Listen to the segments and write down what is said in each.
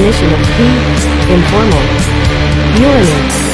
definition of P. Informal. Urinal.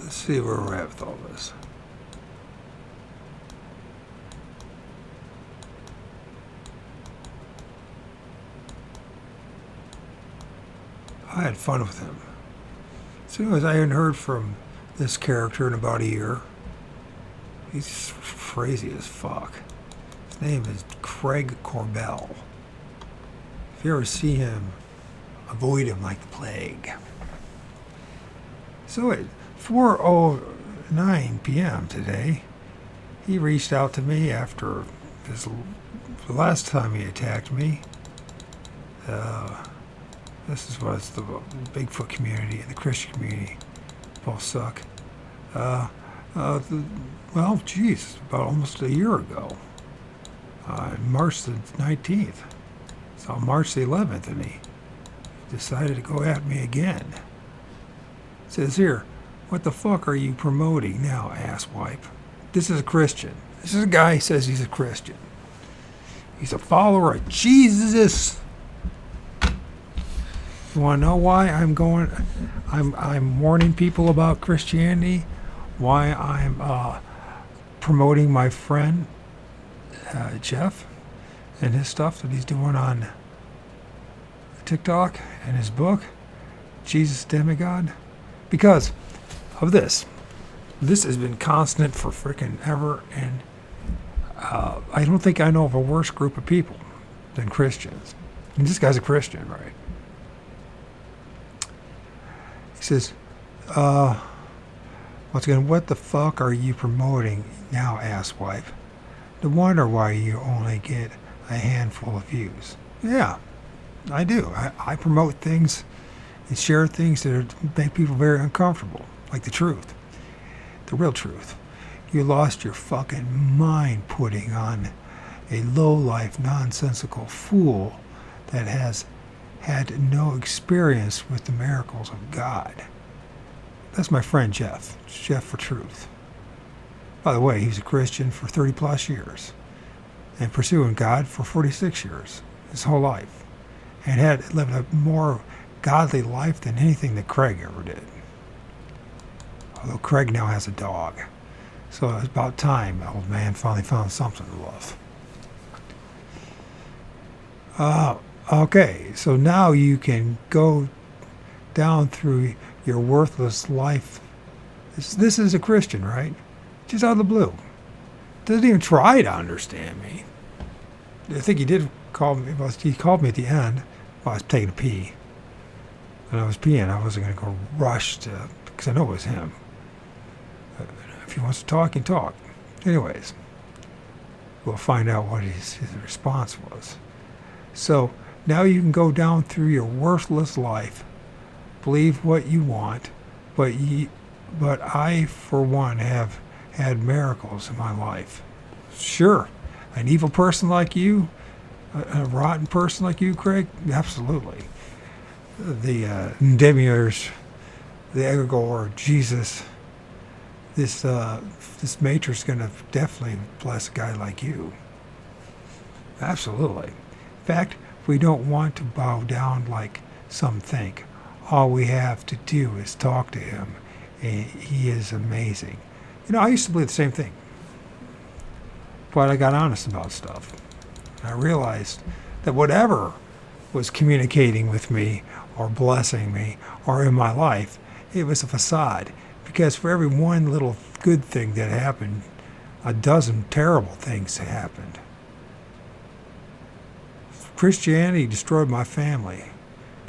See where we're at with all this. I had fun with him. So anyways, I hadn't heard from this character in about a year. He's crazy as fuck. His name is Craig Corbell. If you ever see him, avoid him like the plague. So at 4:09 p.m. today, he reached out to me after the last time he attacked me. This is what's the Bigfoot community and the Christian community both suck. Well, geez, about almost a year ago, March the 19th. So March the 11th, and he decided to go at me again. It says here, what the fuck are you promoting now, asswipe? This is a Christian. This is a guy who says he's a Christian. He's a follower of Jesus. You want to know why I'm warning people about Christianity? Why I'm promoting my friend Jeff and his stuff that he's doing on TikTok and his book, Jesus Demigod? Because of this. This has been constant for freaking ever, and I don't think I know of a worse group of people than Christians. And this guy's a Christian, right? He says, what the fuck are you promoting now, asswipe? No wonder why you only get a handful of views. Yeah, I do. I promote things and share things that make people very uncomfortable, like the truth, the real truth. You lost your fucking mind putting on a low-life, nonsensical fool that has had no experience with the miracles of God. That's my friend Jeff. Jeff for Truth. By the way, he's a Christian for 30 plus years and pursuing God for 46 years, his whole life, and had lived a more godly life than anything that Craig ever did. Although Craig now has a dog. So it's about time the old man finally found something to love. Okay, so now you can go down through your worthless life. This is a Christian, right? Just out of the blue. Doesn't even try to understand me. I think he did call me. Well, he called me at the end while I was taking a pee. And I was peeing. I wasn't going to go rush to, because I know it was him. If he wants to talk, he can talk. Anyways, we'll find out what his response was. So now you can go down through your worthless life, believe what you want, but I, for one, have had miracles in my life. Sure, an evil person like you, a rotten person like you, Craig, absolutely. The demiurge, the egregore, Jesus, this matrix is going to definitely bless a guy like you. Absolutely. In fact, if we don't want to bow down like some think, all we have to do is talk to him, and he is amazing. You know, I used to believe the same thing, but I got honest about stuff. I realized that whatever was communicating with me or blessing me or in my life, it was a facade. Because for every one little good thing that happened, a dozen terrible things happened. Christianity destroyed my family,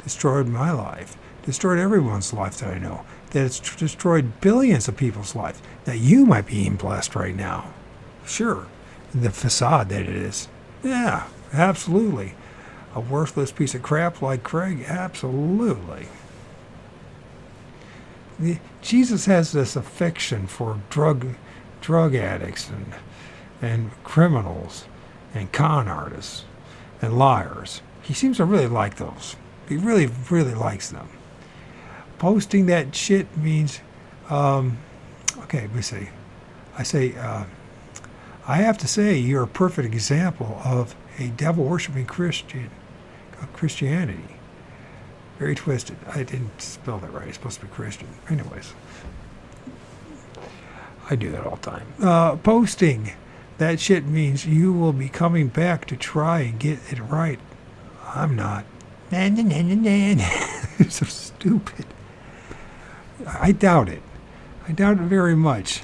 destroyed my life, destroyed everyone's life that I know. That it's destroyed billions of people's lives. That you might be being blessed right now. Sure, the facade that it is. Yeah, absolutely. A worthless piece of crap like Craig, absolutely. Jesus has this affection for drug addicts and criminals and con artists and liars. He seems to really like those. He really, really likes them. Posting that shit means, okay, let me see. I have to say you're a perfect example of a devil-worshipping Christianity. Very twisted. I didn't spell that right. It's supposed to be Christian. Anyways, I do that all the time. Posting that shit means you will be coming back to try and get it right. I'm not. It's so stupid. I doubt it. I doubt it very much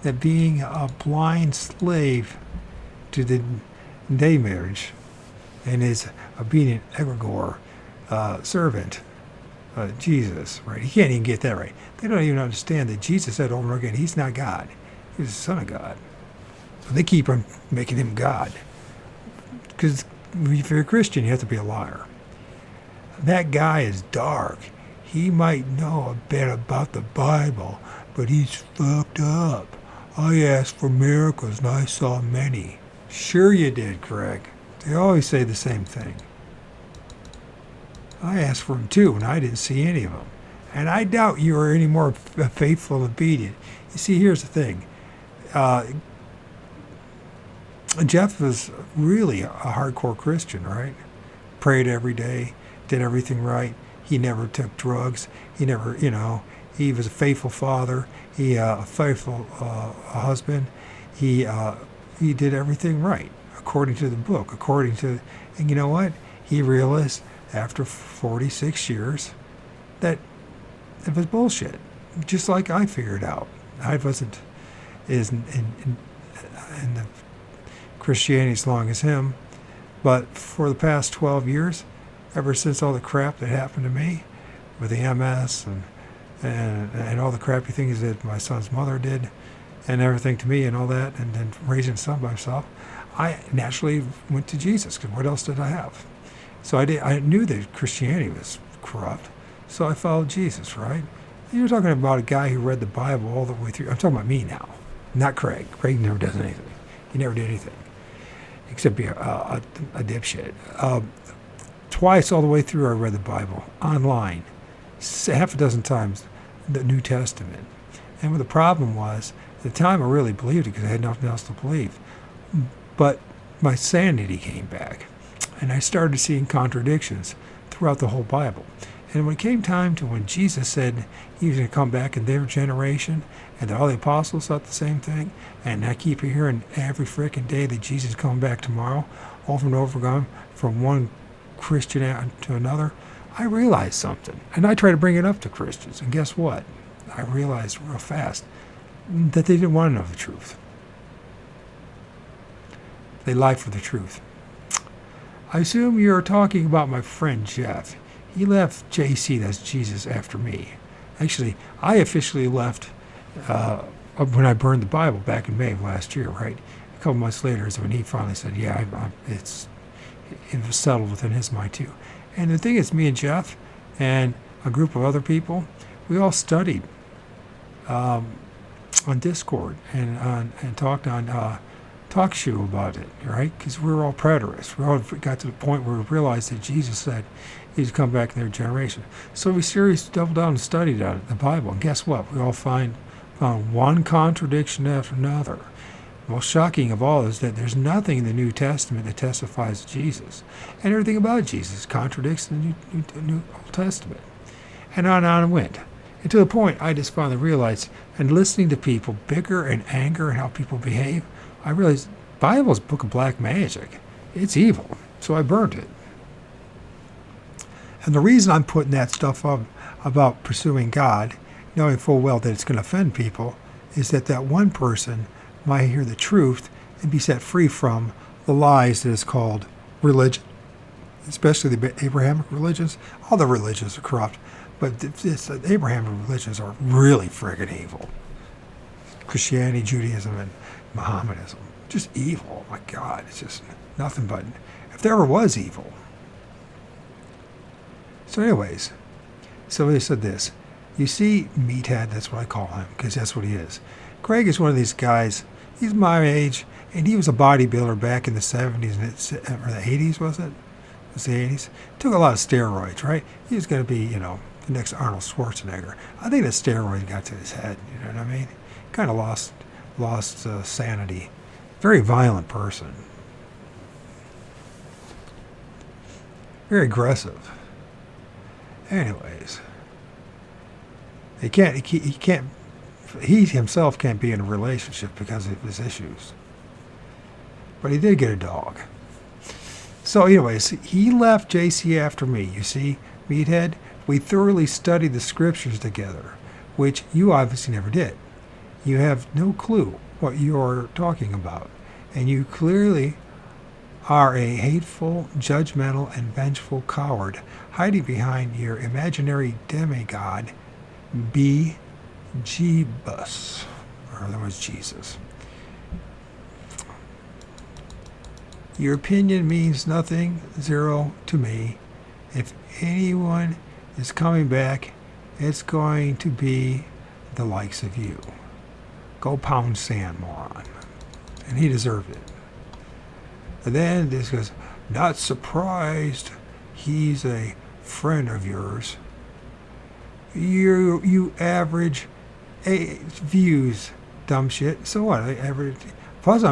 that being a blind slave to the demiurge and his obedient egregore servant, Jesus, right? He can't even get that right. They don't even understand that Jesus said over and over again, he's not God. He's the Son of God. So they keep on making him God. Because if you're a Christian, you have to be a liar. That guy is dark. He might know a bit about the Bible, but he's fucked up. I asked for miracles and I saw many. Sure you did, Craig. They always say the same thing. I asked for them too, and I didn't see any of them. And I doubt you are any more faithful and obedient. You see, here's the thing. Jeff was really a hardcore Christian, right? Prayed every day, did everything right. He never took drugs. He never, he was a faithful father. He a faithful husband. He did everything right, according to the book, and you know what? He realized after 46 years that it was bullshit, just like I figured out. I wasn't in the Christianity as long as him, but for the past 12 years, ever since all the crap that happened to me with the MS and all the crappy things that my son's mother did and everything to me and all that, and then raising a son by himself, I naturally went to Jesus, because what else did I have? So I knew that Christianity was corrupt, so I followed Jesus, right? You're talking about a guy who read the Bible all the way through. I'm talking about me now, not Craig. Craig never does anything. He never did anything, except be a dipshit. Twice all the way through I read the Bible, online, half a dozen times, the New Testament. And what the problem was, at the time I really believed it because I had nothing else to believe. But my sanity came back, and I started seeing contradictions throughout the whole Bible. And when it came time to when Jesus said he was going to come back in their generation, and that all the apostles thought the same thing, and I keep hearing every freaking day that Jesus is coming back tomorrow, over and over again from one Christian to another, I realized something. And I try to bring it up to Christians. And guess what? I realized real fast that they didn't want to know the truth. They lied for the truth. I assume you're talking about my friend Jeff. He left JC, that's Jesus, after me. Actually, I officially left when I burned the Bible back in May of last year, right? A couple months later is when he finally said, yeah, it was settled within his mind too. And the thing is, me and Jeff and a group of other people, we all studied on Discord and talked on TalkShoe about it, right? Because we were all preterists. We all got to the point where we realized that Jesus said he'd come back in their generation. So we seriously doubled down and studied on it, the Bible. And guess what? We all found one contradiction after another. The most shocking of all is that there's nothing in the New Testament that testifies to Jesus. And everything about Jesus contradicts the New Old Testament. And on it went. And to the point I just finally realized, and listening to people bicker and anger and how people behave, I realized the Bible's a book of black magic. It's evil. So I burned it. And the reason I'm putting that stuff up about pursuing God, knowing full well that it's going to offend people, is that one person might hear the truth and be set free from the lies that is called religion, especially the Abrahamic religions. All the religions are corrupt, but the Abrahamic religions are really friggin' evil. Christianity, Judaism, and Mohammedanism. Just evil. Oh my God, it's just nothing but, if there ever was evil. So anyways, somebody said this. You see, Meathead, that's what I call him, because that's what he is. Greg is one of these guys, he's my age, and he was a bodybuilder back in the 70s, or the 80s, was it? It was the 80s. Took a lot of steroids, right? He was going to be, the next Arnold Schwarzenegger. I think the steroids got to his head, you know what I mean? Kind of lost sanity. Very violent person. Very aggressive. Anyways, he himself can't be in a relationship because of his issues. But he did get a dog. So anyways, he left JC after me. You see, Meathead, we thoroughly studied the scriptures together, which you obviously never did. You have no clue what you're talking about. And you clearly are a hateful, judgmental, and vengeful coward hiding behind your imaginary demigod, Jeebus, or otherwise Jesus. Your opinion means nothing, zero to me. If anyone is coming back, it's going to be the likes of you. Go pound sand, moron. And he deserved it. And then this goes, not surprised he's a friend of yours. You average views, dumb shit. So what? Plus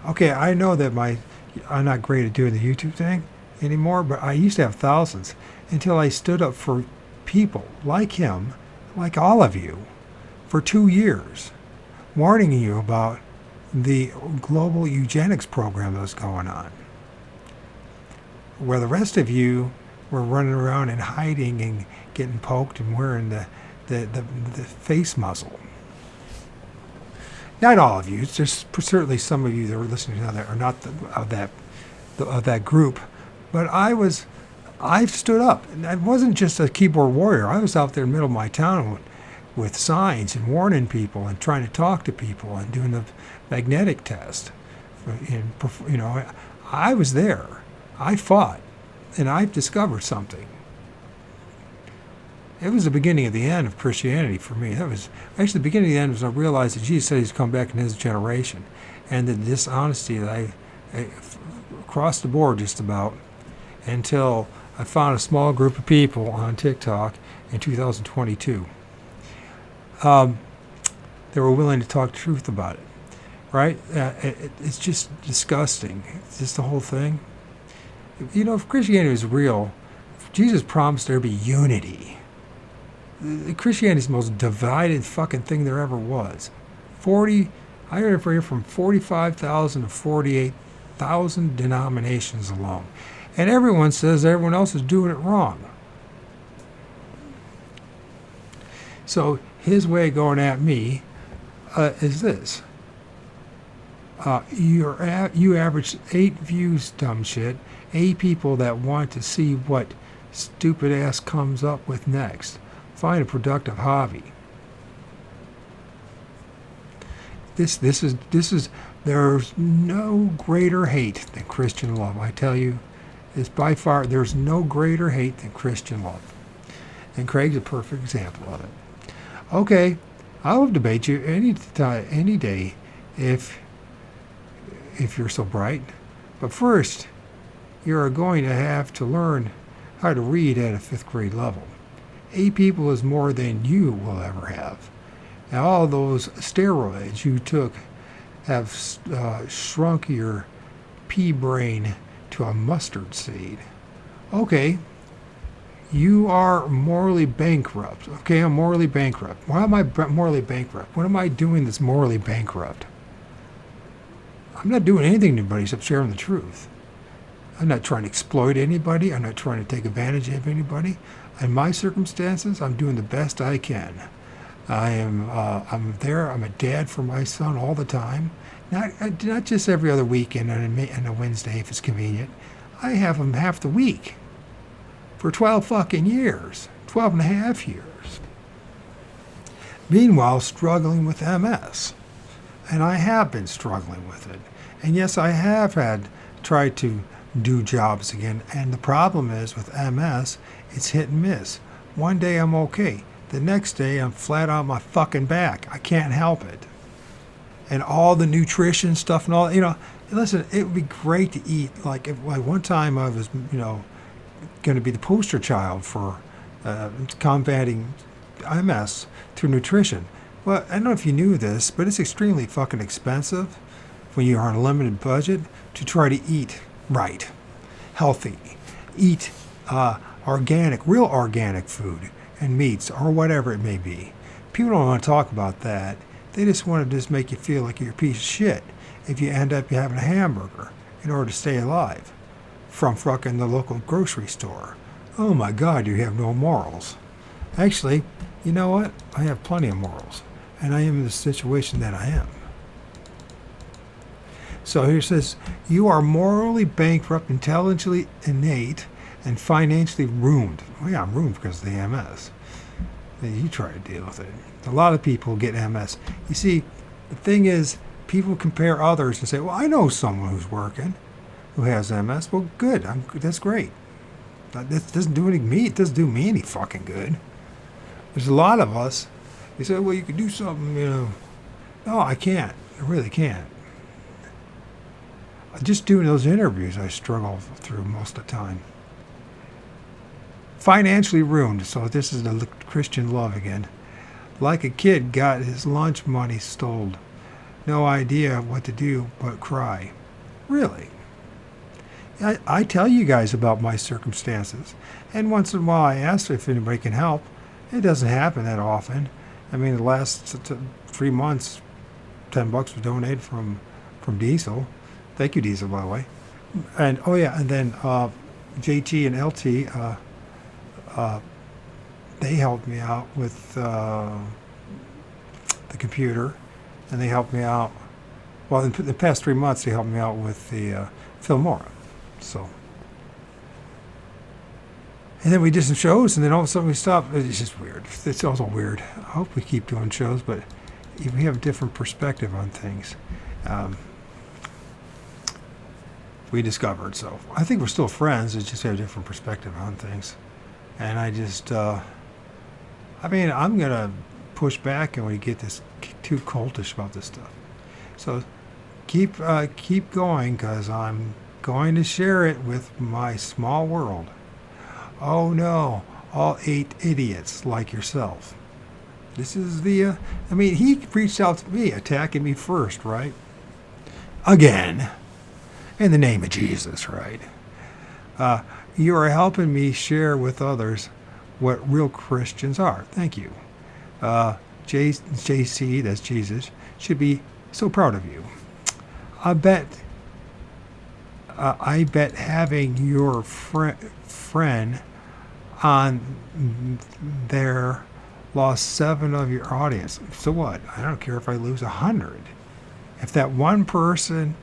okay, I know that I'm not great at doing the YouTube thing anymore, but I used to have thousands until I stood up for people like him, like all of you, for 2 years, warning you about the global eugenics program that was going on, where the rest of you were running around and hiding and getting poked and wearing the face muzzle. Not all of you. There's certainly some of you that are listening to that are not of that group, but I stood up, and I wasn't just a keyboard warrior. I was out there in the middle of my town with signs and warning people and trying to talk to people and doing the magnetic test. And, I was there. I fought, and I discovered something. It was the beginning of the end of Christianity for me. That was actually the beginning of the end was I realized that Jesus said he's come back in his generation, and the dishonesty that I across the board just about until I found a small group of people on TikTok in 2022. They were willing to talk truth about it, right? It's just disgusting. It's just the whole thing. If Christianity was real, Jesus promised there'd be unity. Christianity is the most divided fucking thing there ever was. I heard from 45,000 to 48,000 1,000 denominations alone. And everyone says everyone else is doing it wrong. So his way of going at me is this. You average 8 views, dumb shit. 8 people that want to see what stupid ass comes up with next. Find a productive hobby. This is there's no greater hate than Christian love. I tell you, it's by far there's no greater hate than Christian love. And Craig's a perfect example of it. Okay, I will debate you any day if you're so bright. But first, you're going to have to learn how to read at a 5th grade level. 8 people is more than you will ever have. And all those steroids you took have shrunk your pea brain to a mustard seed. Okay, you are morally bankrupt. Okay, I'm morally bankrupt. Why am I morally bankrupt? What am I doing that's morally bankrupt? I'm not doing anything to anybody except sharing the truth. I'm not trying to exploit anybody. I'm not trying to take advantage of anybody. In my circumstances, I'm doing the best I can. I'm there. I'm a dad for my son all the time. Not just every other weekend and a Wednesday if it's convenient. I have him half the week for 12 fucking years, 12 and a half years. Meanwhile, struggling with MS. And I have been struggling with it. And yes, I have tried to do jobs again. And the problem is with MS, it's hit and miss. One day I'm okay. The next day I'm flat on my fucking back. I can't help it. And all the nutrition stuff and all, listen, it would be great to eat. Like one time I was, going to be the poster child for combating MS through nutrition. Well, I don't know if you knew this, but it's extremely fucking expensive when you are on a limited budget to try to eat right, healthy, eat organic, real organic food and meats or whatever it may be. People don't want to talk about that. They just want to just make you feel like you're a piece of shit if you end up having a hamburger in order to stay alive from fucking the local grocery store. Oh my God, you have no morals. Actually, you know what? I have plenty of morals. And I am in the situation that I am. So here it says, you are morally bankrupt, intelligently innate, and financially ruined. Well, yeah, I'm ruined because of the MS. You try to deal with it. A lot of people get MS. You see, the thing is, people compare others and say, well, I know someone who's working who has MS. Well, good. That's great. That doesn't do me. It doesn't do me any fucking good. There's a lot of us. They say, well, you could do something, No, I can't. I really can't. Just doing those interviews, I struggle through most of the time. Financially ruined. So this is the Christian love again. Like a kid got his lunch money stole. No idea what to do but cry. Really? I tell you guys about my circumstances. And once in a while I ask if anybody can help. It doesn't happen that often. I mean, the last 3 months, $10 was donated from Diesel. Thank you, Diesel, by the way. And and then JT and LT, they helped me out with the computer, and they helped me out. Well, in the past 3 months, they helped me out with the Filmora. So, and then we did some shows, and then all of a sudden we stopped. It's just weird. It's also weird. I hope we keep doing shows, but we have a different perspective on things. We discovered. So I think we're still friends. It's just have a different perspective on things. And I just, I'm going to push back and we get this too cultish about this stuff. So keep going, because I'm going to share it with my small world. Oh no, all 8 idiots like yourself. This is the, he reached out to me, attacking me first, right? Again. In the name of Jesus, right? You are helping me share with others what real Christians are. Thank you. JC, that's Jesus, should be so proud of you. I bet I bet having your friend on there lost 7 of your audience. So what? I don't care if I lose 100. If that one person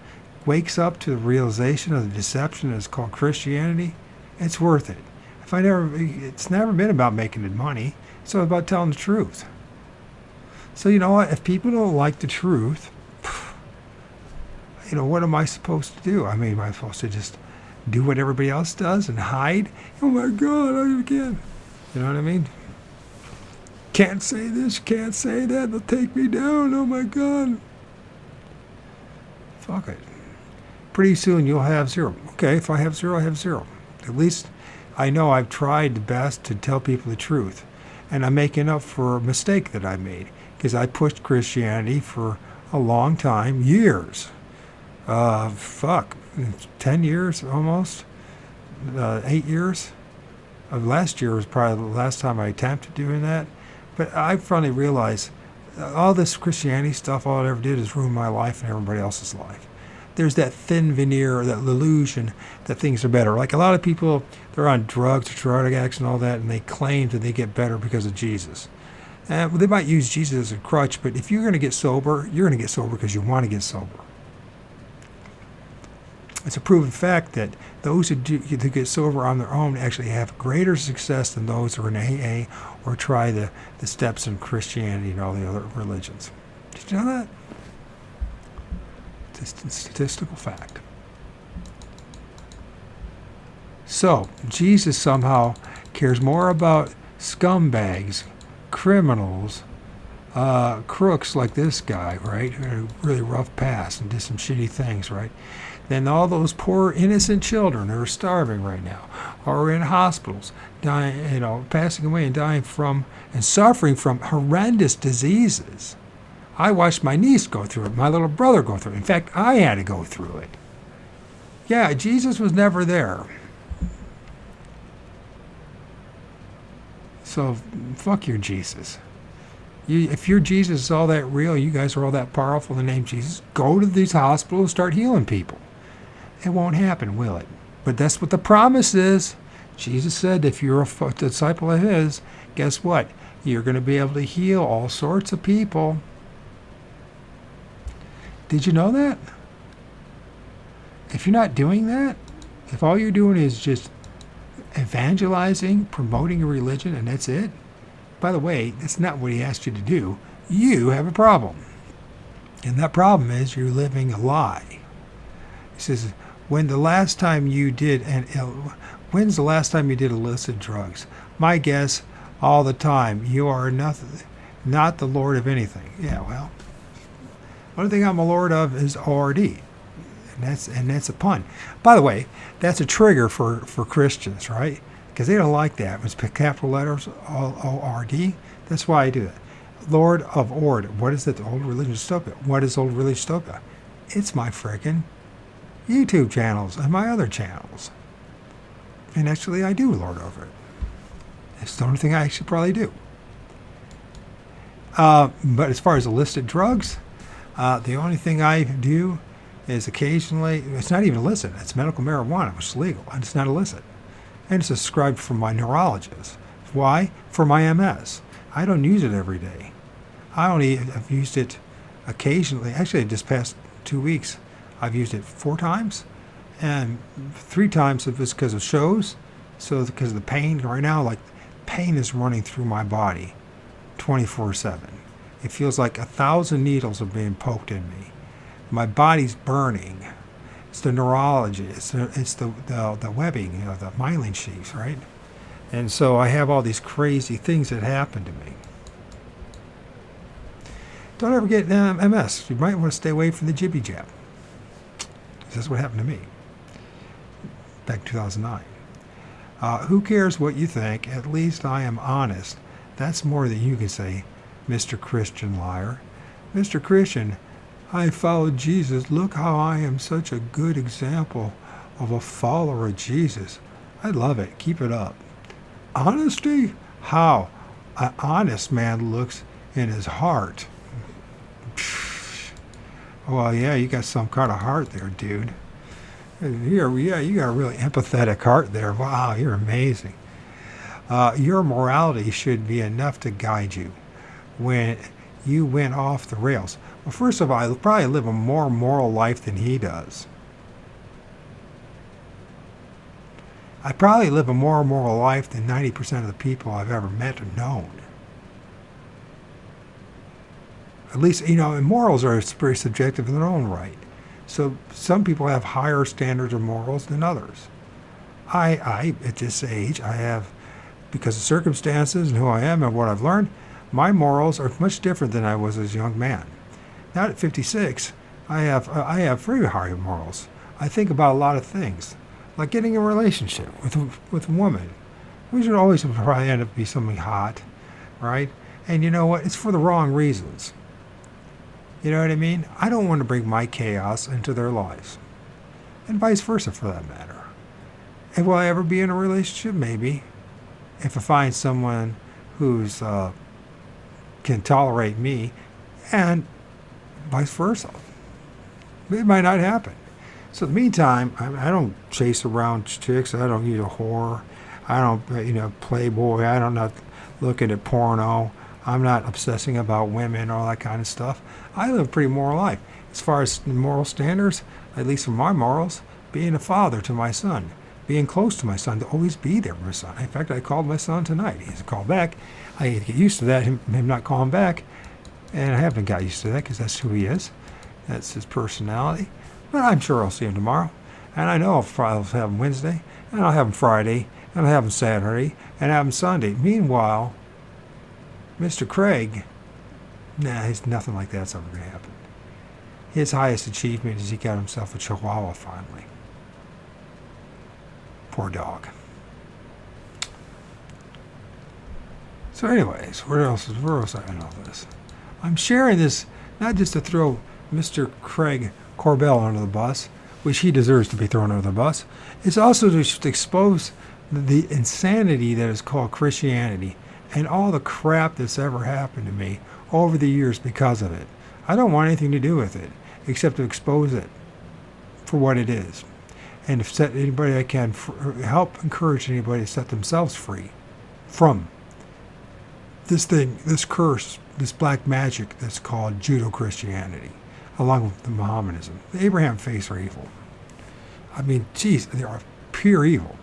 wakes up to the realization of the deception that's called Christianity, it's worth it. It's never been about making money. It's all about telling the truth. So you know what? If people don't like the truth, what am I supposed to do? I mean, am I supposed to just do what everybody else does and hide? Oh my God, I can't. You know what I mean? Can't say this, can't say that. They'll take me down. Oh my God. Fuck it. Pretty soon you'll have 0. Okay, if I have 0, I have 0. At least I know I've tried the best to tell people the truth. And I'm making up for a mistake that I made. Because I pushed Christianity for a long time, years. 10 years almost. 8 years. Last year was probably the last time I attempted doing that. But I finally realized all this Christianity stuff, all it ever did is ruin my life and everybody else's life. There's that thin veneer, that illusion that things are better. Like a lot of people, they're on drugs, drug addicts and all that, and they claim that they get better because of Jesus. They might use Jesus as a crutch, but if you're going to get sober, you're going to get sober because you want to get sober. It's a proven fact that those who get sober on their own actually have greater success than those who are in AA or try the steps in Christianity and all the other religions. Did you know that? It's a statistical fact. So, Jesus somehow cares more about scumbags, criminals, crooks like this guy, right, who had a really rough past and did some shitty things, right, than all those poor innocent children who are starving right now, or are in hospitals, dying, passing away and dying from and suffering from horrendous diseases. I watched my niece go through it, my little brother go through it. In fact, I had to go through it. Yeah, Jesus was never there. So, fuck your Jesus. If your Jesus is all that real, you guys are all that powerful in the name of Jesus, go to these hospitals and start healing people. It won't happen, will it? But that's what the promise is. Jesus said if you're a disciple of his, guess what? You're going to be able to heal all sorts of people. Did you know that? If you're not doing that, if all you're doing is just evangelizing, promoting a religion, and that's it, by the way, that's not what he asked you to do. You have a problem. And that problem is you're living a lie. He says, when's the last time you did illicit drugs? My guess, all the time. You are not the Lord of anything. Yeah, well, one thing I'm a Lord of is ORD. And that's a pun. By the way, that's a trigger for Christians, right? Because they don't like that. It's capital letters, O-R-D. That's why I do that. Lord of Ord. What is it? The Old Religious Dystopia. What is Old Religious Dystopia? It's my frickin' YouTube channels and my other channels. And actually, I do lord over it. It's the only thing I should probably do. But as far as illicit drugs, the only thing I do is occasionally, it's not even illicit, it's medical marijuana, which is legal, and it's not illicit. And it's prescribed from my neurologist. Why? For my MS. I don't use it every day. I've used it occasionally. Actually, this past 2 weeks, I've used it 4 times, and 3 times it was because of shows. So because of the pain right now, like pain is running through my body 24/7. It feels like 1,000 needles are being poked in me. My body's burning. It's the neurology. It's the webbing, the myelin sheaths, right? And so I have all these crazy things that happen to me. Don't ever get MS. You might want to stay away from the jibby jab. That's what happened to me back in 2009. Who cares what you think? At least I am honest. That's more than you can say, Mr. Christian liar. Mr. Christian, I followed Jesus. Look how I am such a good example of a follower of Jesus. I love it. Keep it up. Honesty? How? An honest man looks in his heart. Well, yeah, you got some kind of heart there, dude. Yeah, you got a really empathetic heart there. Wow, you're amazing. Your morality should be enough to guide you when you went off the rails. Well, first of all, I probably live a more moral life than he does. I probably live a more moral life than 90% of the people I've ever met or known. At least, and morals are very subjective in their own right. So some people have higher standards of morals than others. I at this age, I have, because of circumstances and who I am and what I've learned, my morals are much different than I was as a young man. Now at 56, I have very high morals. I think about a lot of things, like getting a relationship with a woman. We should always probably end up be something hot, right? And you know what? It's for the wrong reasons. You know what I mean? I don't want to bring my chaos into their lives, and vice versa for that matter. And will I ever be in a relationship? Maybe, if I find someone who's can tolerate me, and vice versa. It might not happen. So in the meantime, I don't chase around chicks. I don't use a whore. I don't, playboy. I'm not looking at porno. I'm not obsessing about women, all that kind of stuff. I live a pretty moral life. As far as moral standards, at least for my morals, being a father to my son, being close to my son, to always be there for my son. In fact, I called my son tonight. He hasn't called back. I had to get used to that, him not calling back. And I haven't got used to that because that's who he is. That's his personality. But I'm sure I'll see him tomorrow. And I know I'll have him Wednesday, and I'll have him Friday, and I'll have him Saturday, and I'll have him Sunday. Meanwhile, Mr. Craig, he's nothing like that's ever going to happen. His highest achievement is he got himself a Chihuahua finally. Poor dog. So anyways, where else I know this? I'm sharing this not just to throw Mr. Craig Corbell under the bus, which he deserves to be thrown under the bus. It's also to expose the insanity that is called Christianity and all the crap that's ever happened to me over the years because of it. I don't want anything to do with it except to expose it for what it is, and to set anybody I can help encourage anybody to set themselves free from this thing, this curse, this black magic that's called Judo-Christianity, along with the Mohammedanism. The Abraham faiths are evil. I mean, geez, they are pure evil.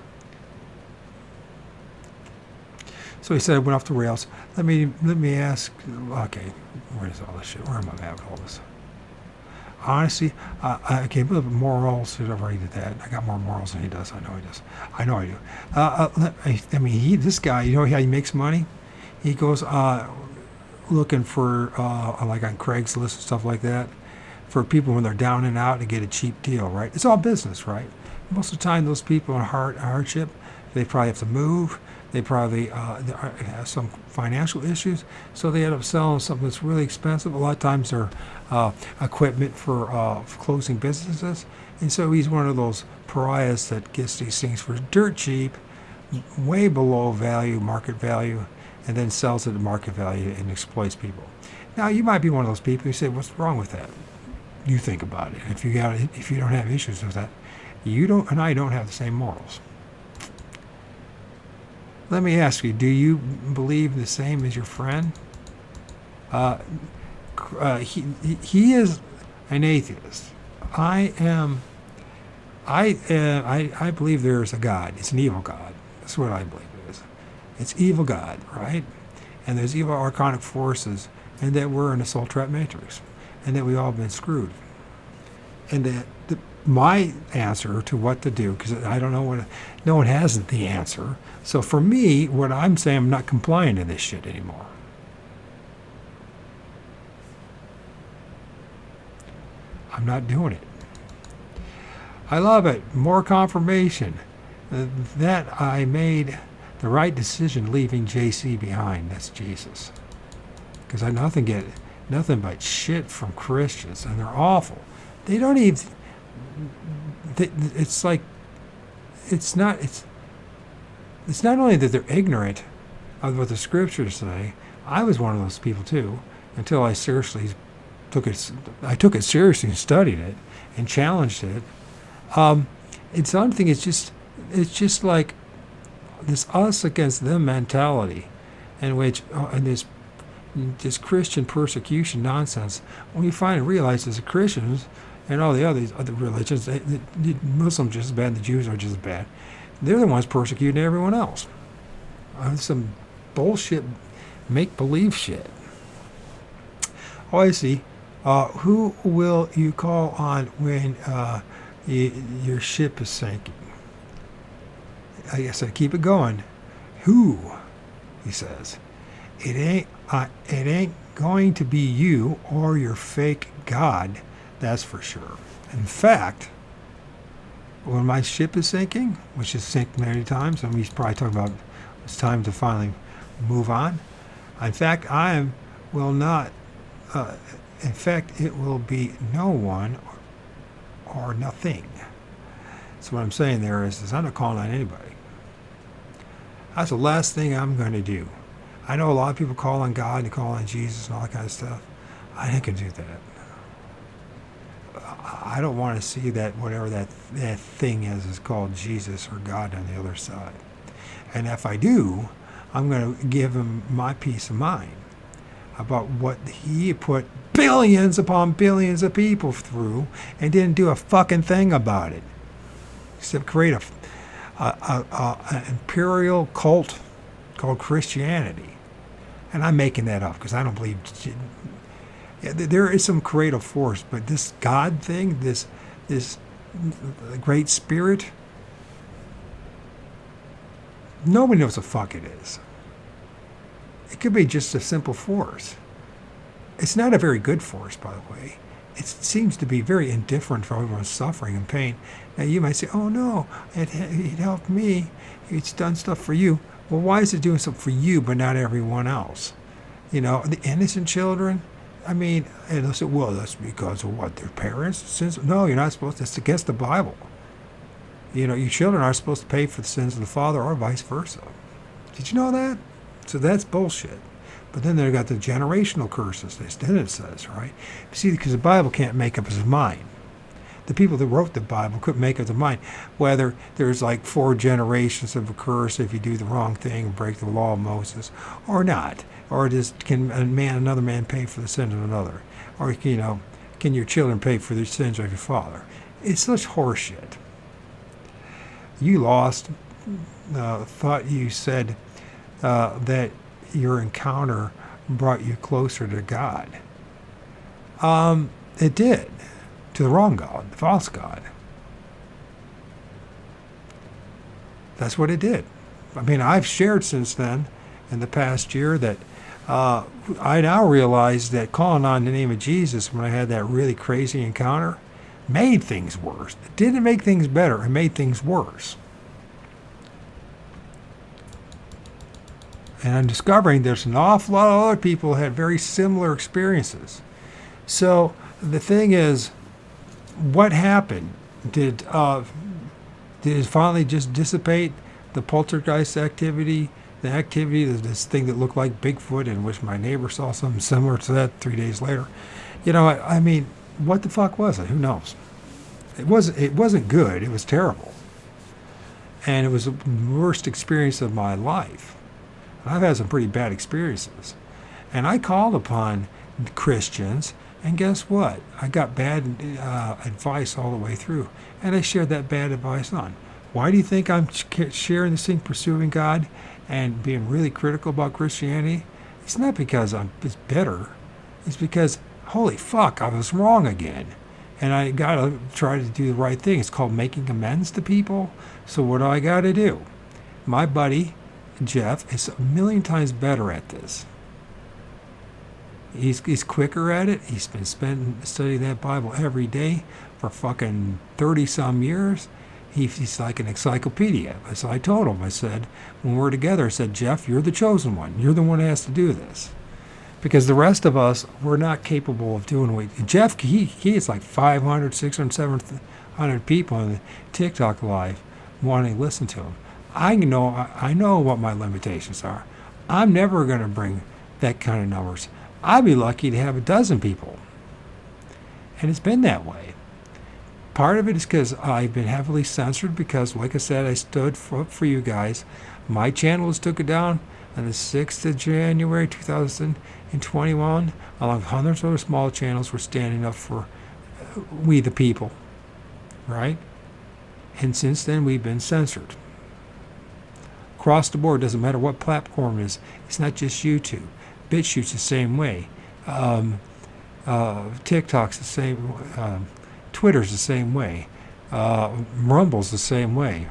So he said, I went off the rails. Let me ask, okay, where is all this shit? Where am I at with all this? Honestly, I came up with morals. I've already did that. I got more morals than he does. I know he does. I know I do. I mean, this guy, you know how he makes money? He goes looking for, like on Craigslist and stuff like that, for people when they're down and out to get a cheap deal, right? It's all business, right? Most of the time, those people in hardship, they probably have to move. They probably have some financial issues, so they end up selling something that's really expensive. A lot of times they're equipment for closing businesses, and so he's one of those pariahs that gets these things for dirt cheap, way below market value, and then sells it at market value and exploits people. Now, you might be one of those people who say, what's wrong with that? You think about it. If you don't have issues with that, you don't, and I don't have the same morals. Let me ask you, do you believe the same as your friend? He is an atheist. I believe there is a God. It's an evil God. That's what I believe it is. It's evil God, right? And there's evil archonic forces, and that we're in a soul trap matrix, and that we all been screwed. And that my answer to what to do, because I don't know no one has the answer. So for me, what I'm saying, I'm not complying to this shit anymore. I'm not doing it. I love it. More confirmation that I made the right decision leaving JC behind. That's Jesus. Because I get nothing but shit from Christians, and they're awful. They don't even. It's like, it's not only that they're ignorant of what the scriptures say. I was one of those people too, until I seriously took it seriously and studied it and challenged it. It's another thing. It's just like this us against them mentality, in which and this Christian persecution nonsense. When you finally realize as Christians and all the other religions, the Muslims just as bad, the Jews are just as bad. They're the ones persecuting everyone else. Some bullshit, make-believe shit. Oh, I see. Who will you call on when your ship is sinking? I guess I keep it going. Who? He says. It ain't going to be you or your fake God, that's for sure. In fact, when my ship is sinking, which has sunk many times, and he's probably talking about it's time to finally move on. In fact, will not. In fact, it will be no one or nothing. So what I'm saying there is I'm not calling on anybody. That's the last thing I'm going to do. I know a lot of people call on God and call on Jesus and all that kind of stuff. I ain't going to do that. I don't want to see that whatever that thing is called Jesus or God on the other side. And if I do, I'm going to give him my peace of mind about what he put billions upon billions of people through and didn't do a fucking thing about it. Except create an imperial cult called Christianity. And I'm making that up because I don't believe... There is some creative force, but this God thing, this great spirit, nobody knows what the fuck it is. It could be just a simple force. It's not a very good force, by the way. It seems to be very indifferent for everyone's suffering and pain. Now you might say, oh no, it helped me. It's done stuff for you. Well, why is it doing something for you but not everyone else? You know, the innocent children, I mean, and they'll say, well, that's because of what, their parents? Sins? No, you're not supposed to. It's against the Bible. You know, your children aren't supposed to pay for the sins of the father or vice versa. Did you know that? So that's bullshit. But then they've got the generational curses. Then it says, right? See, because the Bible can't make up its mind. The people that wrote the Bible couldn't make up their mind whether there's like 4 generations of a curse if you do the wrong thing and break the law of Moses or not. Or just can another man pay for the sins of another? Or, you know, can your children pay for the sins of your father? It's such horseshit. You lost, thought you said that your encounter brought you closer to God. It did. To the wrong God, the false God. That's what it did. I mean, I've shared since then, in the past year, that I now realize that calling on the name of Jesus when I had that really crazy encounter made things worse. It didn't make things better. It made things worse. And I'm discovering there's an awful lot of other people who had very similar experiences. So the thing is, what happened? Did it finally just dissipate? The poltergeist activity, the activity of this thing that looked like Bigfoot, in which my neighbor saw something similar to that 3 days later. You know, I mean, what the fuck was it? Who knows? It wasn't good. It was terrible. And it was the worst experience of my life. I've had some pretty bad experiences. And I called upon Christians, and guess what? I got bad advice all the way through. And I shared that bad advice on. Why do you think I'm sharing this thing, pursuing God, and being really critical about Christianity? It's not because it's bitter. It's because, holy fuck, I was wrong again. And I got to try to do the right thing. It's called making amends to people. So what do I got to do? My buddy, Jeff, is a million times better at this. He's quicker at it. He's been studying that Bible every day for fucking 30-some years. He's like an encyclopedia. So I told him, I said, when we're together, I said, Jeff, you're the chosen one. You're the one who has to do this. Because the rest of us, we're not capable of doing what... Jeff, he is like 500, 600, 700 people on the TikTok Live wanting to listen to him. I know what my limitations are. I'm never going to bring that kind of numbers. I'd be lucky to have 12 people. And it's been that way. Part of it is because I've been heavily censored because, like I said, I stood for you guys. My channel was taken down on the 6th of January 2021, along with hundreds of other small channels were standing up for we the people, right? And since then, we've been censored. Across the board, doesn't matter what platform it is. It's not just YouTube. BitChute's the same way. TikTok's the same. Twitter's the same way. Rumble's the same way.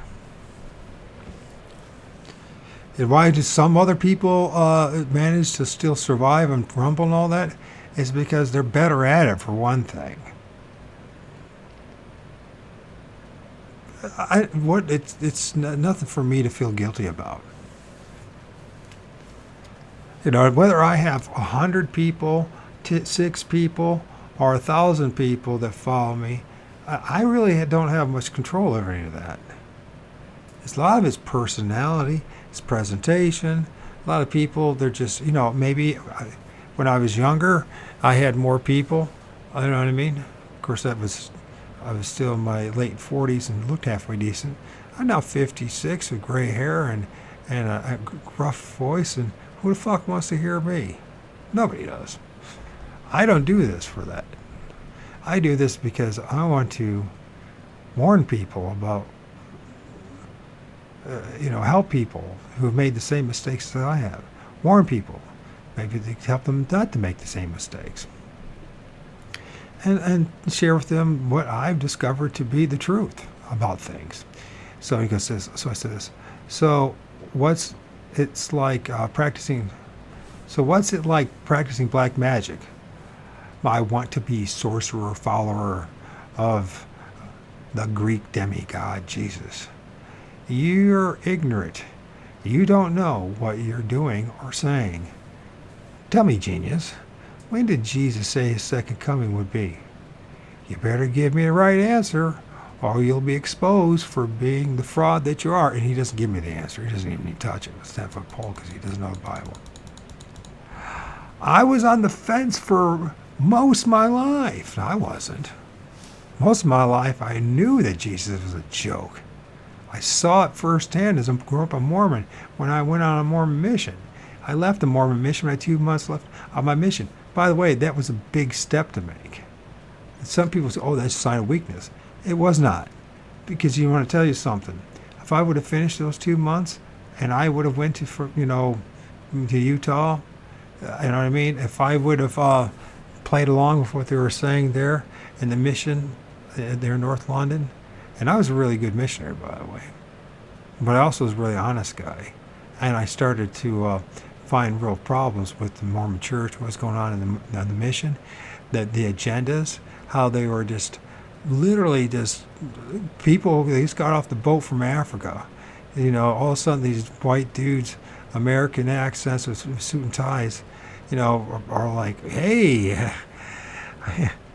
And why do some other people manage to still survive on Rumble and all that? It's because they're better at it, for one thing. It's nothing for me to feel guilty about. You know, whether I have 100 people, 6 people, or 1,000 people that follow me, I really don't have much control over any of that. It's a lot of it's personality, it's presentation. A lot of people, they're just, you know, maybe when I was younger, I had more people. You know what I mean? Of course, I was still in my late 40s and looked halfway decent. I'm now 56 with gray hair and a gruff voice, and who the fuck wants to hear me? Nobody does. I don't do this for that. I do this because I want to warn people about, help people who have made the same mistakes that I have. Warn people. Maybe they help them not to make the same mistakes. And share with them what I've discovered to be the truth about things. So he goes, so I said this. So what's it like practicing black magic? I want to be sorcerer, follower of the Greek demigod Jesus. You're ignorant. You don't know what you're doing or saying. Tell me, genius, when did Jesus say his second coming would be? You better give me the right answer, or you'll be exposed for being the fraud that you are. And he doesn't give me the answer. He doesn't even touch it with 10-foot pole because he doesn't know the Bible. I was on the fence for most of my life. I wasn't. Most of my life, I knew that Jesus was a joke. I saw it firsthand as I grew up a Mormon when I went on a Mormon mission. I left the Mormon mission. I had 2 months left on my mission. By the way, that was a big step to make. And some people say, oh, that's a sign of weakness. It was not. Because you want to tell you something. If I would have finished those 2 months and I would have went to Utah, you know what I mean? If I would have played along with what they were saying there in the mission there in North London, and I was a really good missionary, by the way, but I also was a really honest guy, and I started to find real problems with the Mormon Church, what's going on in the mission, that the agendas, how they were just literally just people. They just got off the boat from Africa, all of a sudden these white dudes, American accents with suit and ties, are like, hey,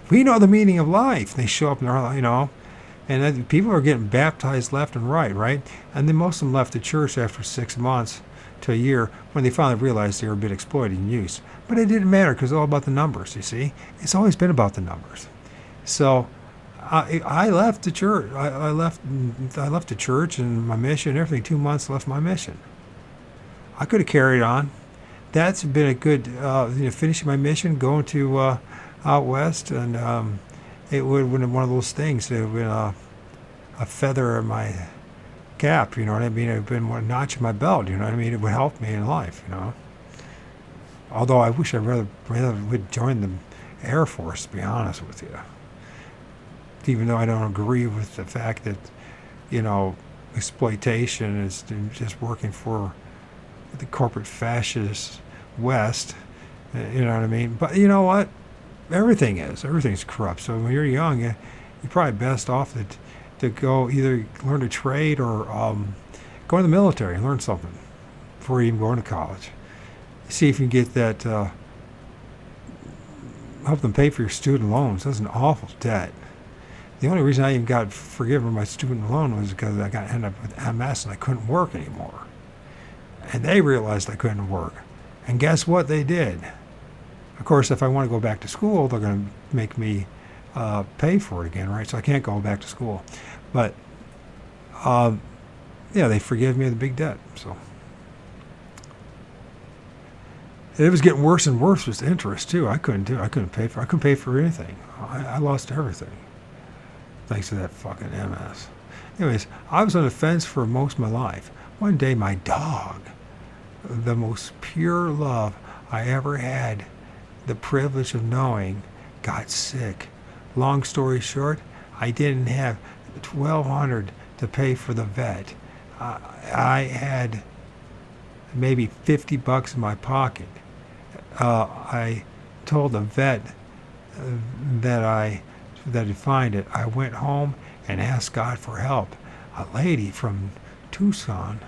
we know the meaning of life. They show up and they're, and then people are getting baptized left and right? And then most of them left the church after 6 months to a year when they finally realized they were a bit exploited and used. But it didn't matter because it's all about the numbers, you see. It's always been about the numbers. So I left the church. I left the church and my mission and everything. 2 months left my mission. I could have carried on. That's been a good, finishing my mission, going to out west, and it would have been one of those things. It would have been a feather in my cap, you know what I mean? It would have been one notch in my belt, you know what I mean? It would help me in life, Although I wish I rather would join the Air Force, to be honest with you. Even though I don't agree with the fact that, exploitation is just working for the corporate fascist West, you know what I mean? But you know what? Everything's corrupt. So when you're young, you're probably best off to go either learn a trade or go in the military and learn something before you even going to college. See if you can get that, help them pay for your student loans. That's an awful debt. The only reason I even got forgiven my student loan was because I ended up with MS and I couldn't work anymore. And they realized I couldn't work. And guess what they did? Of course, if I want to go back to school, they're going to make me pay for it again, right? So I can't go back to school. But yeah, they forgave me of the big debt. So it was getting worse and worse with interest too. I couldn't pay for anything. I lost everything thanks to that fucking MS. Anyways, I was on the fence for most of my life. One day, my dog, the most pure love I ever had the privilege of knowing, got sick. Long story short, I didn't have $1,200 to pay for the vet. I had maybe $50 in my pocket. I told the vet that I'd find it. I went home and asked God for help. A lady from Tucson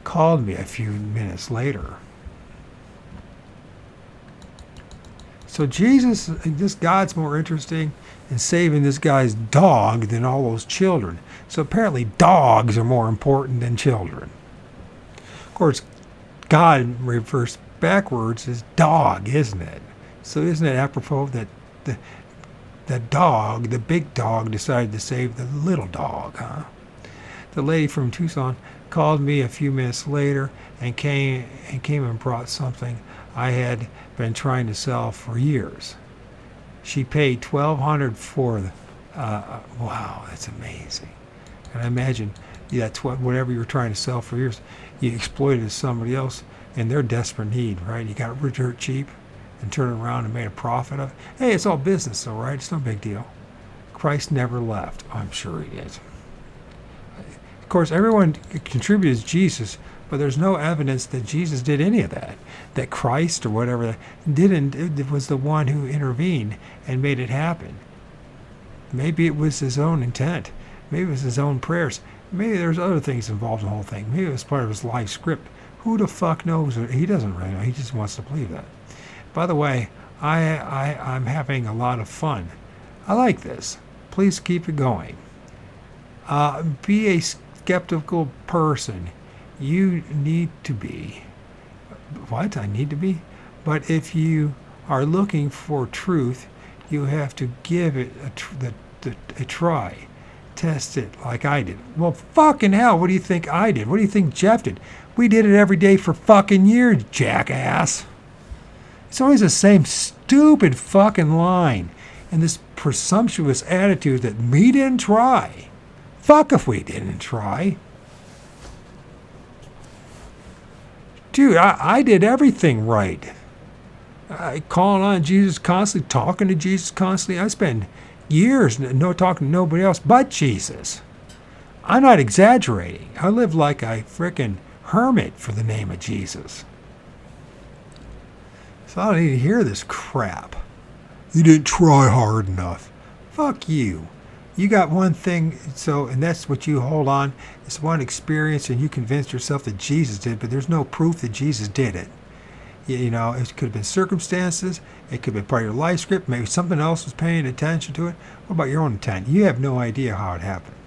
called me a few minutes later. So this God's more interesting in saving this guy's dog than all those children. So apparently dogs are more important than children. Of course, God reversed backwards is dog, isn't it? So isn't it apropos that the dog, the big dog, decided to save the little dog, huh? The lady from Tucson called me a few minutes later and came and brought something I had been trying to sell for years. She paid $1,200 for the. Wow, that's amazing. And I imagine that's whatever you were trying to sell for years, you exploited somebody else in their desperate need, right? You got rid dirt cheap and turned around and made a profit of it. Hey, it's all business, though, right? It's no big deal. Christ never left. I'm sure he did. Of course, everyone contributes Jesus, but there's no evidence that Jesus did any of that. That Christ or whatever didn't. It was the one who intervened and made it happen. Maybe it was his own intent. Maybe it was his own prayers. Maybe there's other things involved in the whole thing. Maybe it was part of his life script. Who the fuck knows? He doesn't really know. He just wants to believe that. By the way, I'm having a lot of fun. I like this. Please keep it going. Be a skeptical person. You need to be. What? I need to be? But if you are looking for truth, you have to give it a try. Test it like I did. Well, fucking hell, what do you think I did? What do you think Jeff did? We did it every day for fucking years, jackass. It's always the same stupid fucking line and this presumptuous attitude that we didn't try. Fuck if we didn't try. Dude, I did everything right. I calling on Jesus constantly, talking to Jesus constantly. I spend years no talking to nobody else but Jesus. I'm not exaggerating. I live like a frickin' hermit for the name of Jesus. So I don't need to hear this crap. You didn't try hard enough. Fuck you. You got one thing, and that's what you hold on. It's one experience, and you convinced yourself that Jesus did, but there's no proof that Jesus did it. You know, it could have been circumstances. It could have been part of your life script. Maybe something else was paying attention to it. What about your own intent? You have no idea how it happened.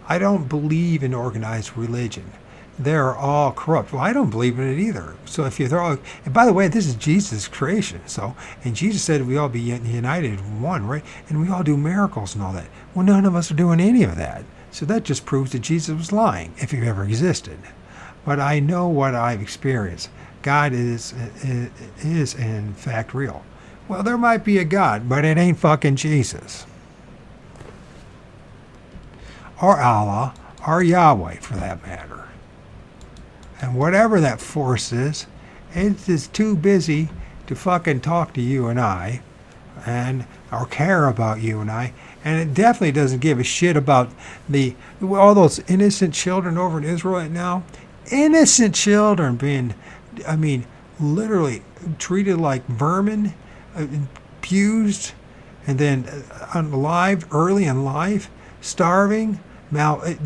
I don't believe in organized religion. They're all corrupt. Well, I don't believe in it either. So if you throw, and by the way, this is Jesus' creation. So, and Jesus said we all be united in one, right? And we all do miracles and all that. Well, none of us are doing any of that. So that just proves that Jesus was lying, if he ever existed. But I know what I've experienced. God is in fact real. Well, there might be a God, but it ain't fucking Jesus. Or Allah, or Yahweh for that matter. And whatever that force is, it is too busy to fucking talk to you and I, or care about you and I, and it definitely doesn't give a shit about all those innocent children over in Israel right now. Innocent children being, literally treated like vermin, abused, and then unalived early in life, starving,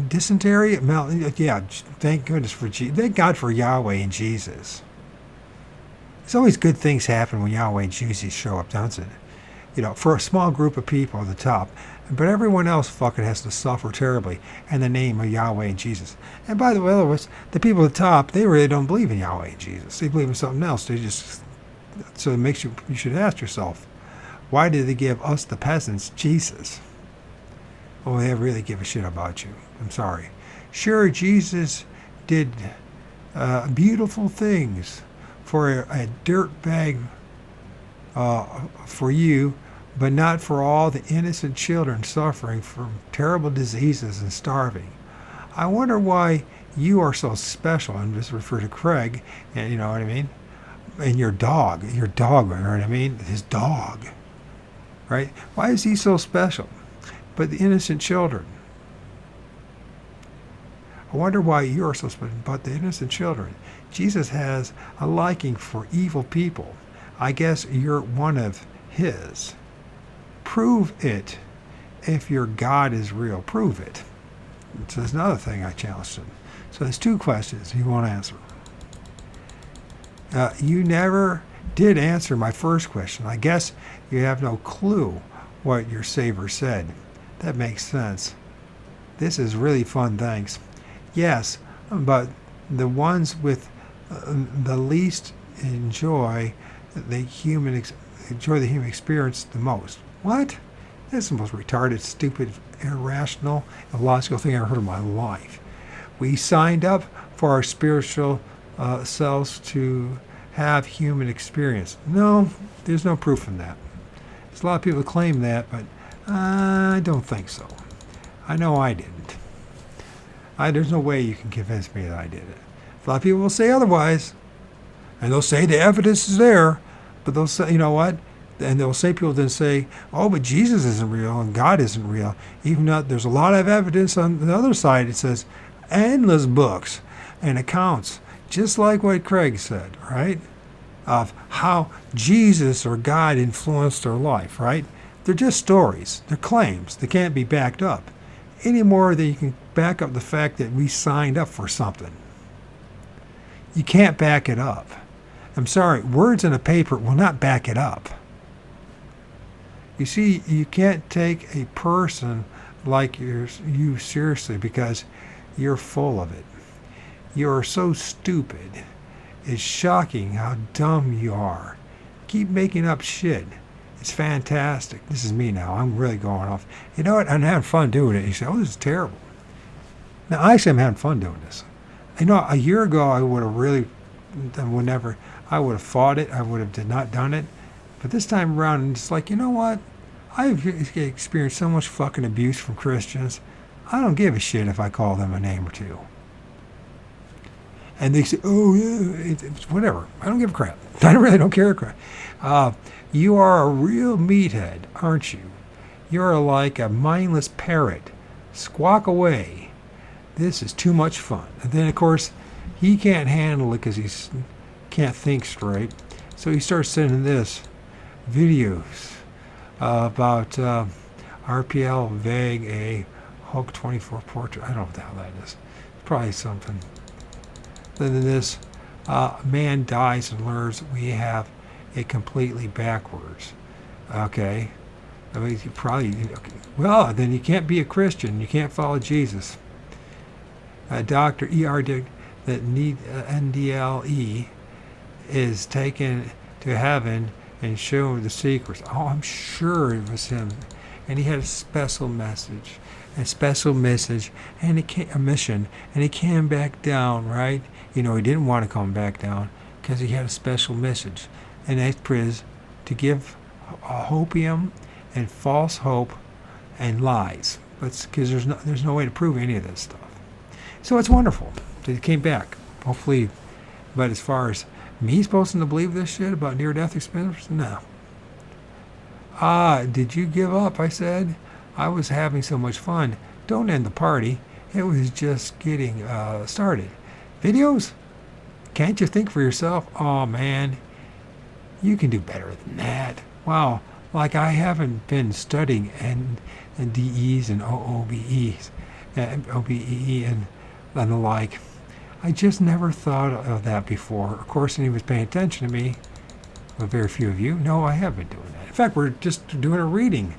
dysentery, thank goodness for thank God for Yahweh and Jesus. There's always good things happen when Yahweh and Jesus show up, doesn't it? You know, for a small group of people at the top. But everyone else fucking has to suffer terribly in the name of Yahweh and Jesus. And by the way, the people at the top, they really don't believe in Yahweh and Jesus. They believe in something else. So it makes you should ask yourself, Why did they give us, the peasants, Jesus? Oh, they really give a shit about you. I'm sorry. Sure, Jesus did beautiful things for a dirt bag for you, but not for all the innocent children suffering from terrible diseases and starving. I wonder why you are so special. And just refer to Craig, and you know what I mean? And your dog, you know what I mean? His dog, right? Why is he so special? But the innocent children. I wonder why you are so special, but the innocent children. Jesus has a liking for evil people. I guess you're one of his. Prove it. If your God is real, prove it. So there's another thing I challenged him. So there's two questions he won't answer. You never did answer my first question. I guess you have no clue what your Savior said. That makes sense. This is really fun, thanks. Yes, but the ones with the least enjoy the human experience the most. What? That's the most retarded, stupid, irrational, illogical thing I ever heard in my life. We signed up for our spiritual selves to have human experience. No, there's no proof in that. There's a lot of people who claim that, but I don't think so. I know I didn't. There's no way you can convince me that I did it. A lot of people will say otherwise, and they'll say the evidence is there, but they'll say, you know what? And they'll say, people then say, oh, but Jesus isn't real and God isn't real. Even though there's a lot of evidence on the other side. It says endless books and accounts, just like what Craig said, right? Of how Jesus or God influenced their life, right? They're just stories. They're claims. They can't be backed up any more than you can back up the fact that we signed up for something. You can't back it up. I'm sorry, words in a paper will not back it up. You see, you can't take a person like you seriously because you're full of it. You are so stupid. It's shocking how dumb you are. Keep making up shit. It's fantastic. This is me now. I'm really going off. You know what? I'm having fun doing it. You say, oh, this is terrible. Now, actually, I'm having fun doing this. You know, a year ago, I would have really, I would have fought it. I would have not done it. But this time around, it's like, you know what? I've experienced so much fucking abuse from Christians. I don't give a shit if I call them a name or two. And they say, oh, yeah, it's whatever. I don't give a crap. I really don't care a crap. You are a real meathead, aren't you? You're like a mindless parrot. Squawk away. This is too much fun. And then, of course, he can't handle it because he can't think straight. So he starts sending this videos about RPL Vague A Hulk 24 portrait. I don't know what the hell that is. It's probably something. Then this man dies and learns we have it completely backwards. Okay. I mean, you probably, okay. Well, then you can't be a Christian. You can't follow Jesus. Dr. E.R. Dick, that NDLE is taken to heaven and shown the secrets. Oh, I'm sure it was him. And he had a special message. And a mission. And he came back down, right? You know, he didn't want to come back down because he had a special message. And that is to give hopium and false hope and lies. But because there's no way to prove any of this stuff. So it's wonderful that he came back. Hopefully, but as far as me supposed to believe this shit about near-death experiences? No. Did you give up? I said. I was having so much fun. Don't end the party. It was just getting started. Videos? Can't you think for yourself? Oh, man. You can do better than that. Wow. Like I haven't been studying NDEs and OBE and the like. I just never thought of that before. Of course, he was paying attention to me. Well, very few of you. No, I have been doing that. In fact, we're just doing a reading,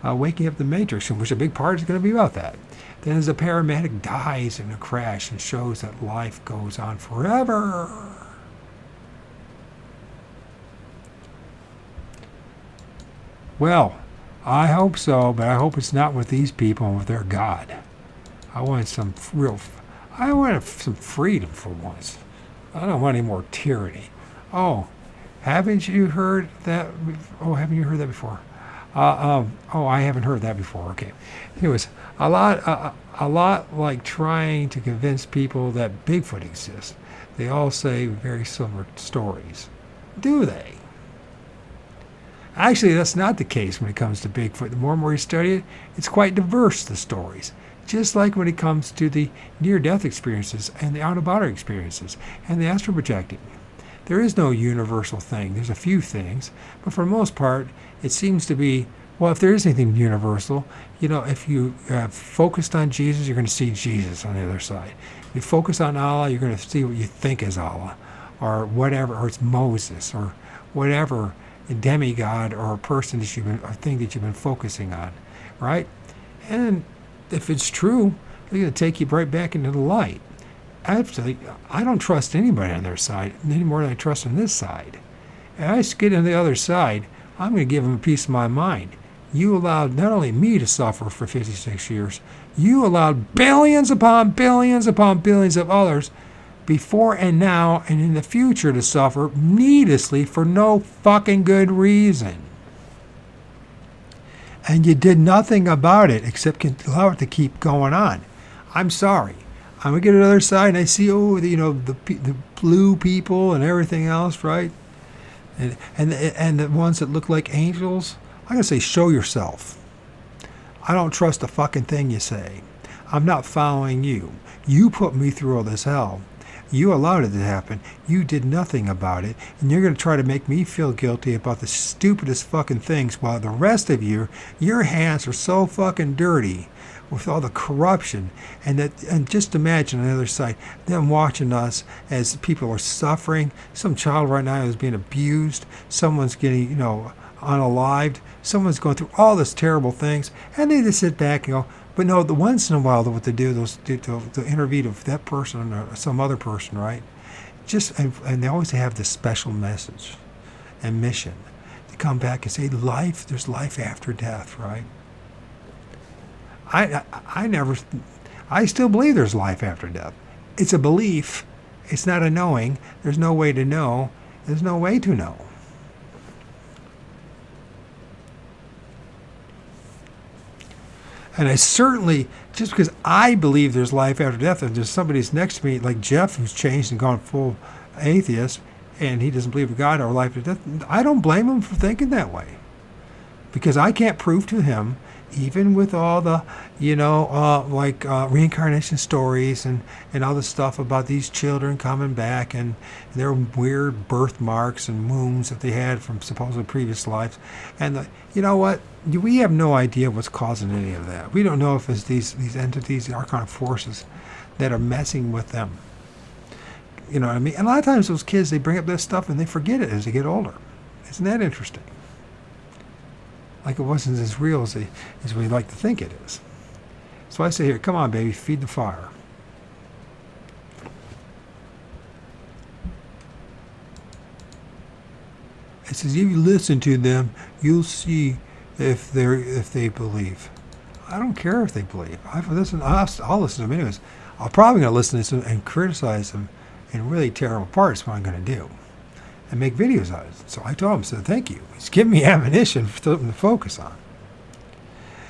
Waking Up the Matrix, which a big part is going to be about that. Then as a paramedic dies in a crash and shows that life goes on forever. Well, I hope so, but I hope it's not with these people and with their God. I want some some freedom for once. I don't want any more tyranny. Oh, haven't you heard that? Oh, haven't you heard that before? Oh, I haven't heard that before. Okay. Anyways, a lot like trying to convince people that Bigfoot exists. They all say very similar stories. Do they? Actually, that's not the case when it comes to Bigfoot. The more and more you study it, it's quite diverse, the stories. Just like when it comes to the near-death experiences and the out-of-body experiences and the astral projecting. There is no universal thing. There's a few things, but for the most part, it seems to be, well, if there is anything universal, if you focused on Jesus, you're going to see Jesus on the other side. If you focus on Allah, you're going to see what you think is Allah, or whatever, or it's Moses, or whatever demigod or person or thing that you've been focusing on, right? And if it's true, they're going to take you right back into the light. Absolutely, I don't trust anybody on their side any more than I trust on this side. If I get on the other side, I'm going to give them a piece of my mind. You allowed not only me to suffer for 56 years, you allowed billions upon billions upon billions of others before and now and in the future to suffer needlessly for no fucking good reason. And you did nothing about it except allow it to keep going on. I'm sorry. I'm going to get to the other side and I see, the blue people and everything else, right? And the ones that look like angels. I'm going to say, show yourself. I don't trust a fucking thing you say. I'm not following you. You put me through all this hell. You allowed it to happen. You did nothing about it. And you're going to try to make me feel guilty about the stupidest fucking things while the rest of you, your hands are so fucking dirty with all the corruption. And just imagine on the other side, them watching us as people are suffering. Some child right now is being abused. Someone's getting, unalived. Someone's going through all these terrible things. And they just sit back and go, but no, the once in a while, what they do, to intervene with that person or some other person, right? And they always have this special message and mission to come back and say, there's life after death, right? I still believe there's life after death. It's a belief. It's not a knowing. There's no way to know. There's no way to know. And I certainly, just because I believe there's life after death, if there's somebody's next to me, like Jeff, who's changed and gone full atheist, and he doesn't believe in God or life after death, I don't blame him for thinking that way. Because I can't prove to him, even with all the, reincarnation stories and all the stuff about these children coming back and their weird birthmarks and wounds that they had from supposedly previous lives. And you know what? We have no idea what's causing any of that. We don't know if it's these entities, the archonic forces, that are messing with them. You know what I mean? And a lot of times those kids, they bring up that stuff and they forget it as they get older. Isn't that interesting? Like it wasn't as real as we like to think it is. So I say here, come on, baby, feed the fire. It says, if you listen to them, you'll see if they believe. I don't care if they believe. I'll listen to them anyways. I'm probably going to listen to them and criticize them in really terrible parts. What I'm going to do, and make videos out of it. So I told him, so thank you. He's giving me ammunition for something to focus on.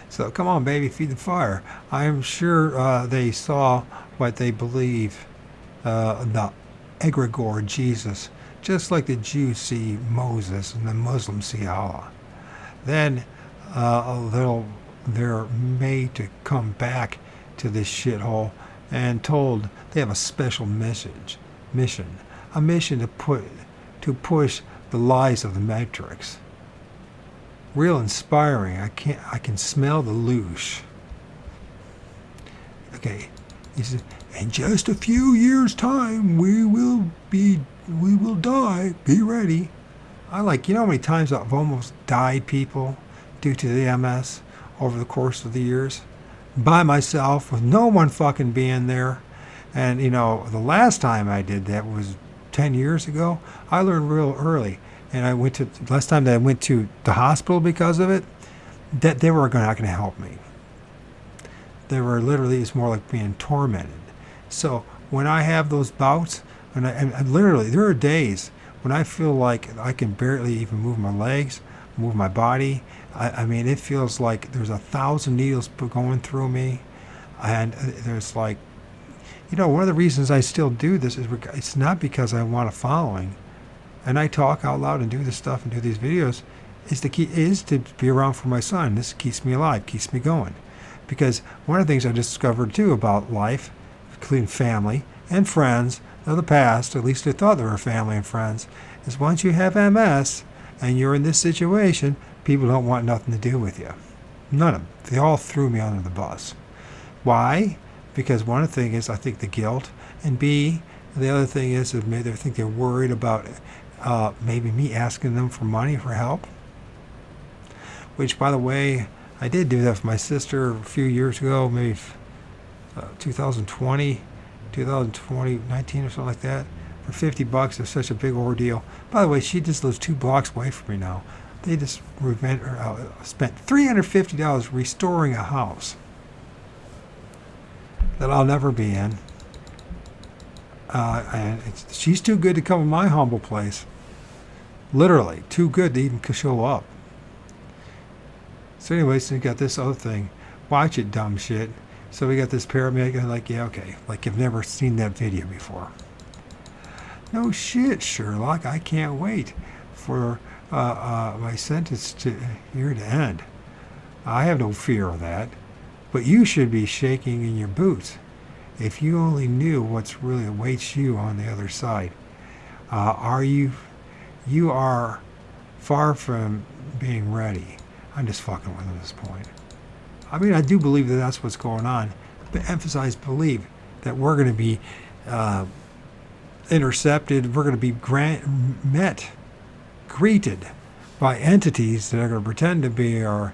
So come on, baby, feed the fire. I'm sure they saw what they believe, the egregore Jesus, just like the Jews see Moses and the Muslims see Allah. Then they're made to come back to this shithole and told they have a special mission, a mission to push the lies of the Matrix. Real inspiring. I can smell the loosh. Okay, he says, in just a few years' time, we will die. Be ready. I like, how many times I've almost died people due to the MS over the course of the years? By myself, with no one fucking being there. And, the last time I did that was 10 years ago. I learned real early. and last time that I went to the hospital because of it, that they were not going to help me. They were literally, it's more like being tormented. So when I have those bouts, and literally, there are days when I feel like I can barely even move my legs, move my body. I mean, it feels like there's 1,000 needles going through me. And there's like, one of the reasons I still do this is it's not because I want a following. And I talk out loud and do this stuff and do these videos is to be around for my son. This keeps me alive, keeps me going. Because one of the things I discovered too about life, including family and friends of the past, at least I thought they were family and friends, is once you have MS and you're in this situation, people don't want nothing to do with you. None of them. They all threw me under the bus. Why? Because one of the things is, I think, the guilt, and B, the other thing is maybe they think they're worried about maybe me asking them for money, for help. Which, by the way, I did do that for my sister a few years ago, maybe 2020, 19 or something like that, for $50. It was such a big ordeal. By the way, she just lives 2 blocks away from me now. They just spent $350 restoring a house that I'll never be in. And she's too good to come to my humble place. Literally, too good to even show up. So anyways, we got this other thing. Watch it, dumb shit. So we got this paramedic, and like, yeah, okay. Like, you've never seen that video before. No shit, Sherlock. I can't wait for my sentence here to end. I have no fear of that. But you should be shaking in your boots if you only knew what's really awaits you on the other side. You are far from being ready. I'm just fucking with them at this point. I mean, I do believe that that's what's going on, but emphasize believe that we're going to be intercepted. We're going to be greeted by entities that are going to pretend to be our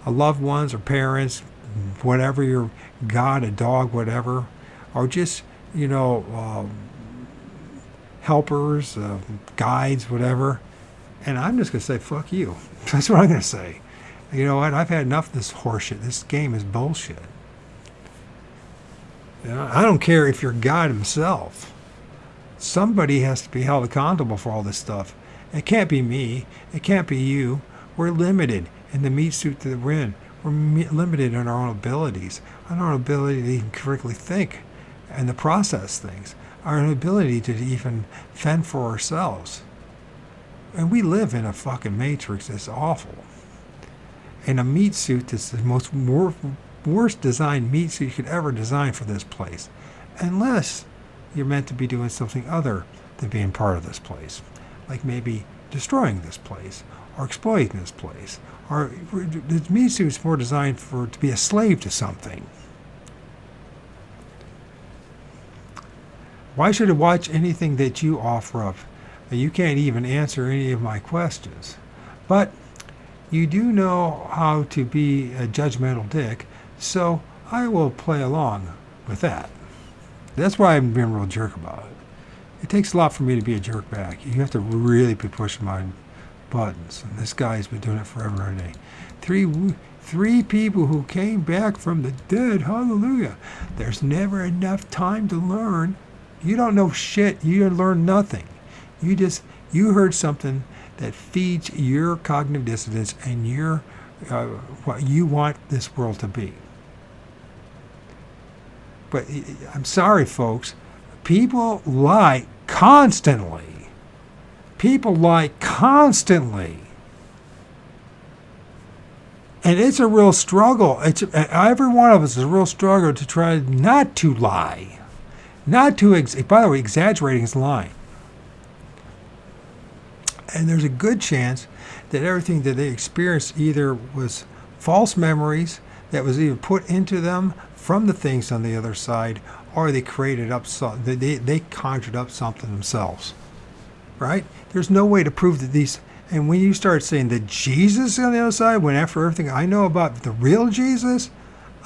loved ones or parents, whatever, your God, a dog, whatever, or just, helpers, guides, whatever. And I'm just going to say, fuck you. That's what I'm going to say. You know what? I've had enough of this horseshit. This game is bullshit. I don't care if you're God himself. Somebody has to be held accountable for all this stuff. It can't be me. It can't be you. We're limited in the meat suit that we're in. We're limited in our own abilities, on our ability to even correctly think and to process things, our ability to even fend for ourselves. And we live in a fucking matrix that's awful. And a meat suit that's the most worst designed meat suit you could ever design for this place. Unless you're meant to be doing something other than being part of this place. Like maybe destroying this place, or exploiting this place. Or the meat suit's more designed to be a slave to something. Why should I watch anything that you offer up? You can't even answer any of my questions. But you do know how to be a judgmental dick, so I will play along with that. That's why I'm being a real jerk about it. It takes a lot for me to be a jerk back. You have to really be pushing my buttons. And this guy's been doing it forever and a day. Three people who came back from the dead. Hallelujah. There's never enough time to learn. You don't know shit. You learn nothing. You heard something that feeds your cognitive dissonance and your what you want this world to be. But I'm sorry, folks. People lie constantly. People lie constantly. And it's a real struggle. Every one of us is a real struggle to try not to lie. Not to, by the way, exaggerating is lying. And there's a good chance that everything that they experienced either was false memories that was either put into them from the things on the other side, or they created up they conjured up something themselves. Right? There's no way to prove that these. And when you start saying that Jesus on the other side went after everything I know about the real Jesus,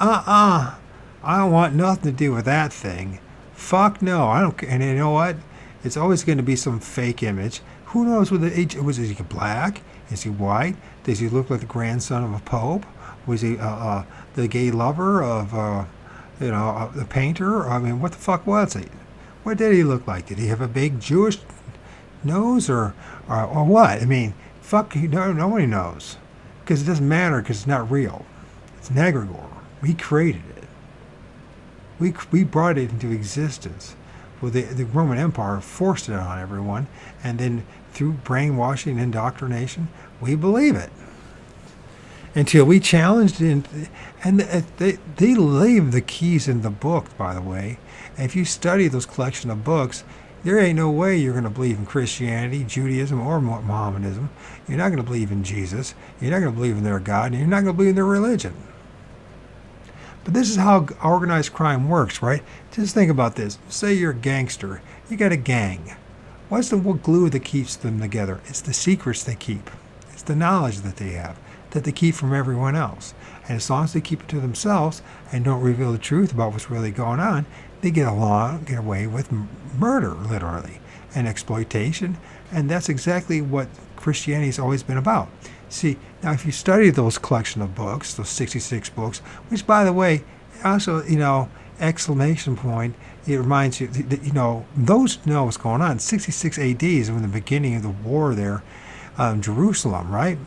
I don't want nothing to do with that thing. Fuck no. I don't. And you know what? It's always going to be some fake image. Who knows what the age was? Is he black? Is he white? Does he look like the grandson of a pope? Was he the gay lover of the painter? I mean, what the fuck was he? What did he look like? Did he have a big Jewish nose or what? I mean, fuck, nobody knows, because it doesn't matter, because it's not real. It's an egregore. We created it. We brought it into existence. Well, the Roman Empire forced it on everyone, and then through brainwashing and indoctrination, we believe it. Until we challenged it, and they leave the keys in the book, by the way. And if you study those collection of books, there ain't no way you're going to believe in Christianity, Judaism, or Mohammedanism. You're not going to believe in Jesus. You're not going to believe in their God, and you're not going to believe in their religion. But this is how organized crime works, right? Just think about this. Say you're a gangster. You got a gang. What's the glue that keeps them together? It's the secrets they keep. It's the knowledge that they have, that they keep from everyone else. And as long as they keep it to themselves and don't reveal the truth about what's really going on, they get away with murder, literally, and exploitation. And that's exactly what Christianity's always been about. See, now if you study those collection of books, those 66 books, which, by the way, also, exclamation point, it reminds you that, those know what's going on. 66 AD is when the beginning of the war there, Jerusalem, right?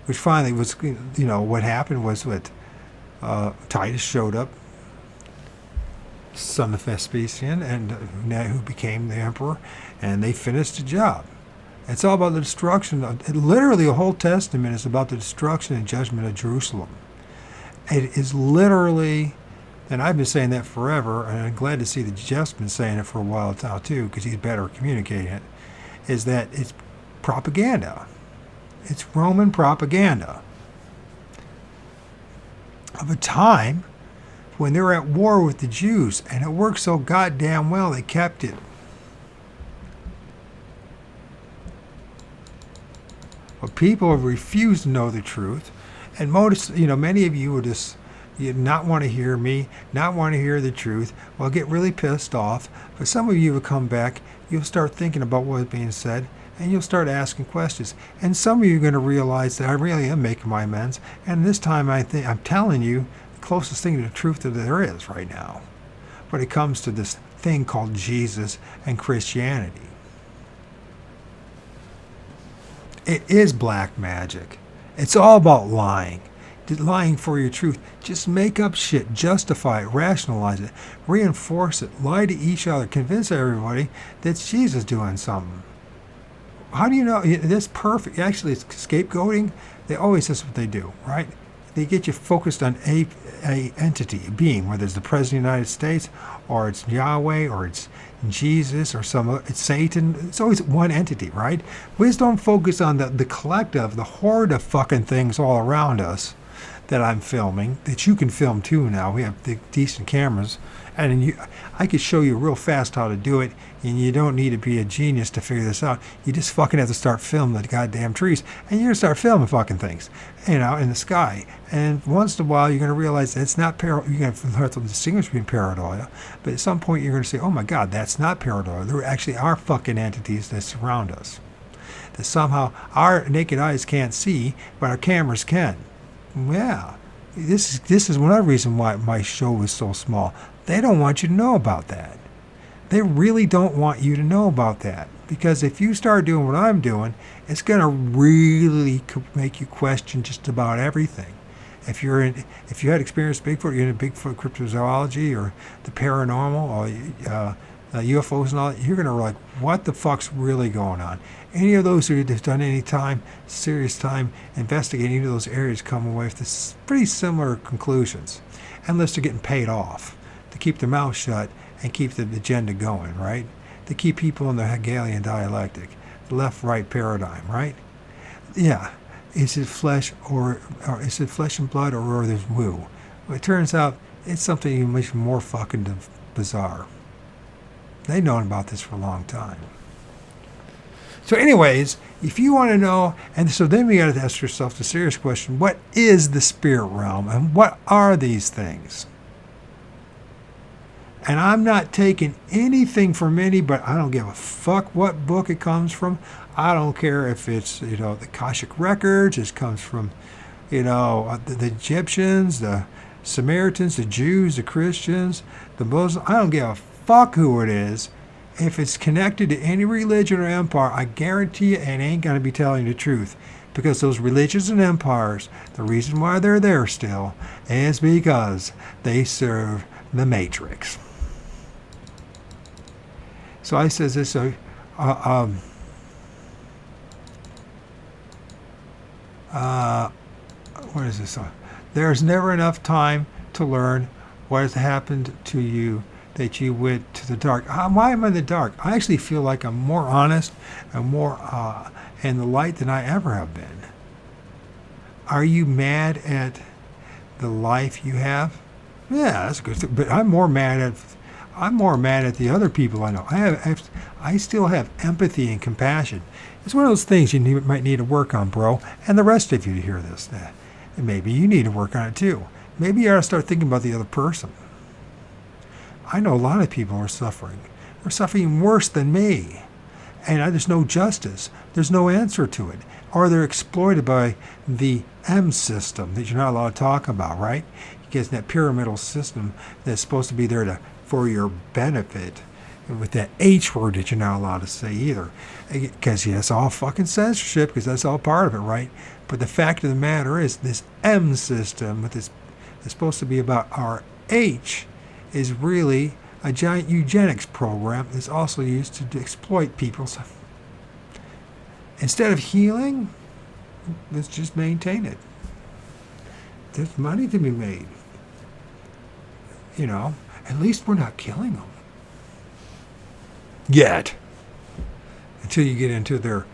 Which finally was, what happened was that Titus showed up, son of Vespasian, and who became the emperor, and they finished the job. It's all about the destruction. Literally, the whole Testament is about the destruction and judgment of Jerusalem. It is literally, and I've been saying that forever, and I'm glad to see that Jeff's been saying it for a while now too, because he's better at communicating it, is that it's propaganda. It's Roman propaganda of a time when they were at war with the Jews, and it worked so goddamn well they kept it. But people have refused to know the truth, and many of you would just not want to hear me, not want to hear the truth. Well, get really pissed off. But some of you will come back, you'll start thinking about what's being said, and you'll start asking questions. And some of you are going to realize that I really am making my amends. And this time I'm telling you the closest thing to the truth that there is right now when it comes to this thing called Jesus and Christianity. It is black magic. It's all about lying. Lying for your truth. Just make up shit, justify it, rationalize it, reinforce it, lie to each other, convince everybody that Jesus doing something. How do you know? That's perfect. Actually, it's scapegoating. That's what they do, right? They get you focused on a entity, a being, whether it's the President of the United States, or it's Yahweh, or it's Jesus, or it's Satan. It's always one entity, right? We just don't focus on the collective, the horde of fucking things all around us that I'm filming, that you can film too now. We have decent cameras, and I could show you real fast how to do it, and you don't need to be a genius to figure this out. You just fucking have to start filming the goddamn trees, and you're going to start filming fucking things, in the sky. And once in a while, you're going to realize that it's not you're going to have to distinguish between pareidolia, but at some point, you're going to say, oh my God, that's not pareidolia. There actually are fucking entities that surround us, that somehow our naked eyes can't see, but our cameras can. Yeah, this is one other reason why my show is so small. They don't want you to know about that. They really don't want you to know about that, because if you start doing what I'm doing, it's going to really make you question just about everything. If you had experienced Bigfoot, you're into Bigfoot cryptozoology or the paranormal or UFOs and all that, you're going to like, what the fuck's really going on? Any of those who have done any serious time investigating into those areas come away with this pretty similar conclusions, unless they're getting paid off to keep their mouth shut and keep the agenda going, right? To keep people in the Hegelian dialectic, the left-right paradigm, right? Yeah. Is it flesh or is it flesh and blood, or there's woo? Well, it turns out it's something even much more fucking bizarre. They've known about this for a long time. So anyways, if you want to know, and so then we got to ask yourself the serious question, what is the spirit realm and what are these things? And I'm not taking anything from anybody. I don't give a fuck what book it comes from. I don't care if it's, the Akashic Records. It comes from, the Egyptians, the Samaritans, the Jews, the Christians, the Muslims. I don't give a fuck who it is. If it's connected to any religion or empire, I guarantee you it ain't going to be telling the truth. Because those religions and empires, the reason why they're there still is because they serve the Matrix. So I says this, what is this? There's never enough time to learn what has happened to you that you went to the dark. Why am I in the dark? I actually feel like I'm more honest and more in the light than I ever have been. Are you mad at the life you have? Yeah, that's a good thing. But I'm more mad at the other people I know. I still have empathy and compassion. It's one of those things you might need to work on, bro. And the rest of you to hear this. And maybe you need to work on it too. Maybe you ought to start thinking about the other person. I know a lot of people are suffering. They're suffering worse than me. And there's no justice. There's no answer to it. Or they're exploited by the M system that you're not allowed to talk about, right? Because that pyramidal system that's supposed to be there for your benefit, with that H word that you're not allowed to say either. Because it's all fucking censorship, because that's all part of it, right? But the fact of the matter is, this M system that's supposed to be about our H is really a giant eugenics program that's also used to exploit people. So instead of healing, let's just maintain it. There's money to be made. At least we're not killing them. Yet. Until you get into their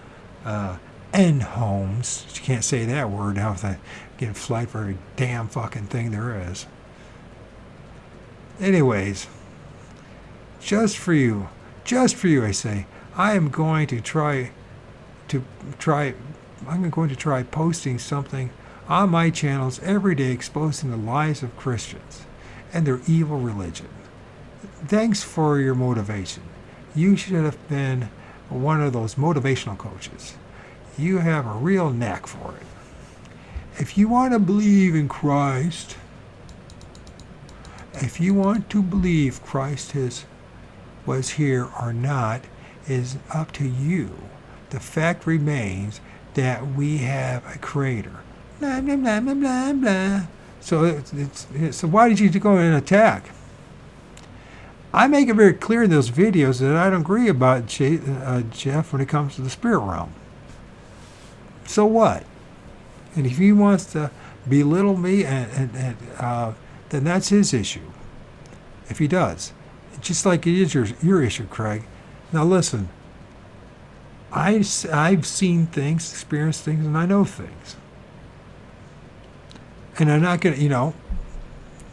N homes. You can't say that word now without getting flagged for every damn fucking thing there is. Anyways, just for you, I say, I'm going to try posting something on my channels every day exposing the lies of Christians and their evil religion. Thanks for your motivation. You should have been one of those motivational coaches. You have a real knack for it. If you want to believe in Christ, if you want to believe Christ was here or not, is up to you. The fact remains that we have a creator. Blah, blah, blah, blah, blah, blah. So why did you go and attack? I make it very clear in those videos that I don't agree about Jeff when it comes to the spirit realm. So what? And if he wants to belittle me, then that's his issue. If he does. Just like it is your issue, Craig. Now listen. I've seen things, experienced things, and I know things. And I'm not going to,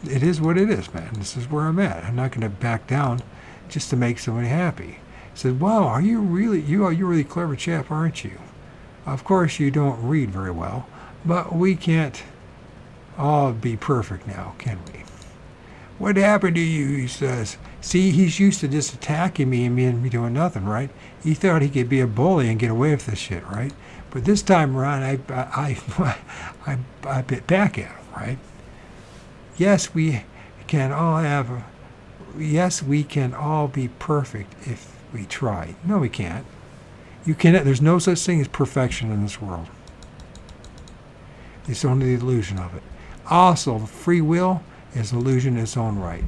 it is what it is, man. This is where I'm at. I'm not going to back down just to make somebody happy. I said, wow, you're really clever chap, aren't you? Of course you don't read very well, but we can't all be perfect now, can we? What happened to you, he says. See, he's used to just attacking me and me doing nothing, right? He thought he could be a bully and get away with this shit, right? But this time around, I bit back at him, right? Yes, we can all be perfect if we try. No, we can't. You cannot. There's no such thing as perfection in this world. It's only the illusion of it. Also, free will is an illusion in its own right.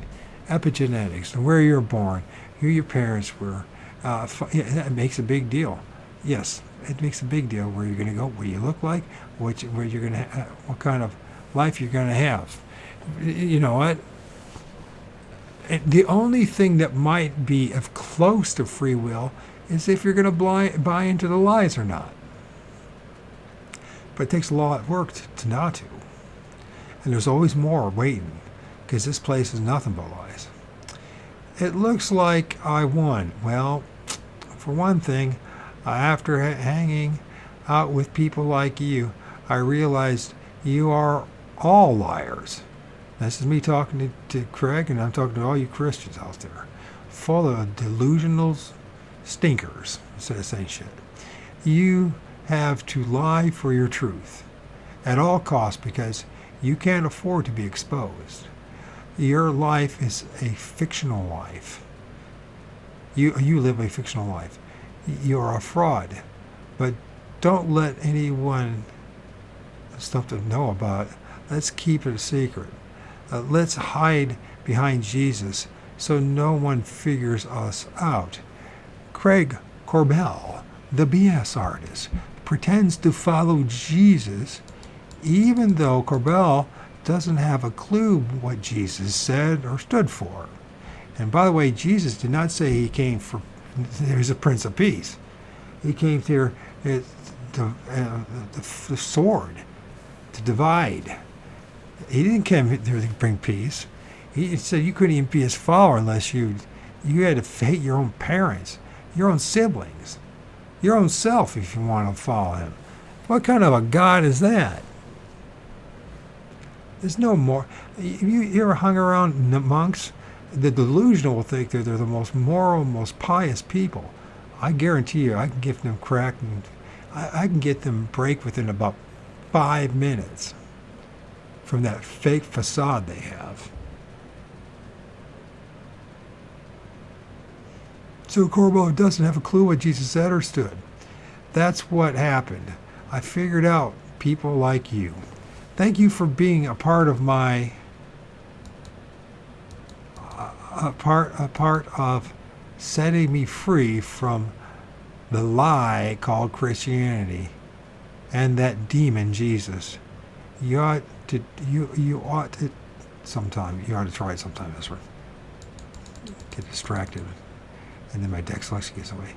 Epigenetics, and where you're born, who your parents were, that makes a big deal. Yes, it makes a big deal where you're going to go, what you look like, what kind of life you're going to have. You know what? The only thing that might be of close to free will is if you're going to buy into the lies or not. But it takes a lot of work to not to. And there's always more waiting, because this place is nothing but lies. It looks like I won. Well, for one thing, after hanging out with people like you, I realized you are all liars. This is me talking to Craig, and I'm talking to all you Christians out there, full of delusional stinkers instead of saying shit. You have to lie for your truth at all costs because you can't afford to be exposed. Your life is a fictional life. You live a fictional life. You're a fraud, but don't let anyone stuff to know about it. Let's keep it a secret. Let's hide behind Jesus so no one figures us out. Craig Corbell, the BS artist, pretends to follow Jesus even though Corbell doesn't have a clue what Jesus said or stood for. And by the way, Jesus did not say he came for, there's a Prince of Peace. He came here the sword to divide. He didn't come here to bring peace. He said you couldn't even be his follower unless you had to hate your own parents, your own siblings, your own self if you want to follow him. What kind of a God is that? There's no more. You ever hung around monks? The delusional will think that they're the most moral, most pious people. I guarantee you, I can get them cracked, and I can get them break within about 5 minutes from that fake facade they have. So Corbell doesn't have a clue what Jesus said or stood. That's what happened. I figured out people like you. Thank you for being a part of my a part of setting me free from the lie called Christianity and that demon Jesus. You ought to sometime. You ought to try it sometime, Ezra. Get distracted, and then my dyslexia gets away.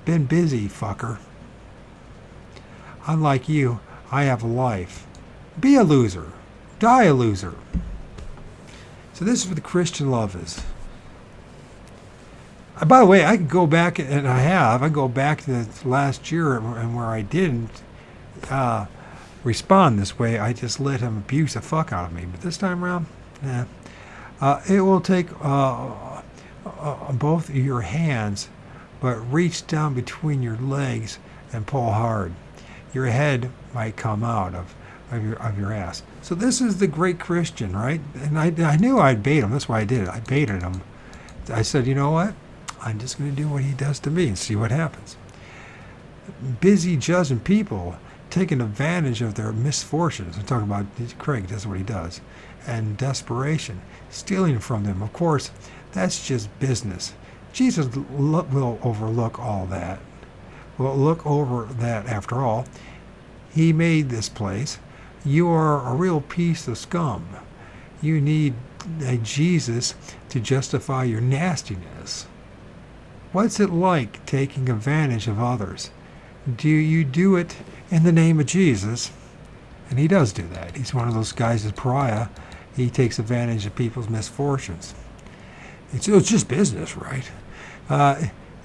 Been busy, fucker. Unlike you, I have a life. Be a loser. Die a loser. So this is what the Christian love is. By the way, I can go back, and I can go back to the last year and where I didn't respond this way. I just let him abuse the fuck out of me. But this time around, it will take both of your hands, but reach down between your legs and pull hard. Your head might come out of your ass. So this is the great Christian, right? And I knew I'd bait him. That's why I did it. I baited him. I said, you know what? I'm just going to do what he does to me and see what happens. Busy judging people, taking advantage of their misfortunes. I'm talking about Craig, that's what he does. And desperation, stealing from them. Of course, that's just business. Jesus will overlook all that. Will look over that after all. He made this place. You are a real piece of scum. You need a Jesus to justify your nastiness. What's it like taking advantage of others? Do you do it in the name of Jesus? And he does do that. He's one of those guys that's pariah. He takes advantage of people's misfortunes. It's just business, right?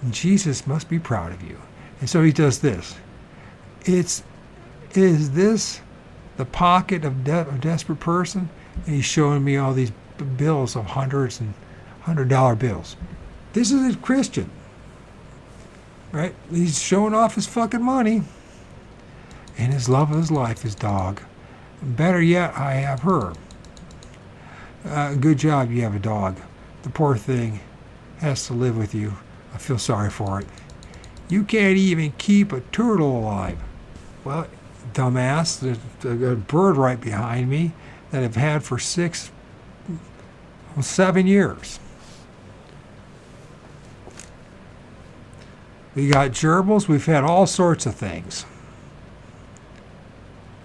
Jesus must be proud of you. And so he does this. Is this the pocket of a desperate person? And he's showing me all these bills of hundreds and $100 bills. This is a Christian, right? He's showing off his fucking money. And his love of his life, his dog. Better yet, I have her. Good job, you have a dog. The poor thing has to live with you. I feel sorry for it. You can't even keep a turtle alive. Well, dumbass, there's a bird right behind me that I've had for 7 years. We got gerbils. We've had all sorts of things.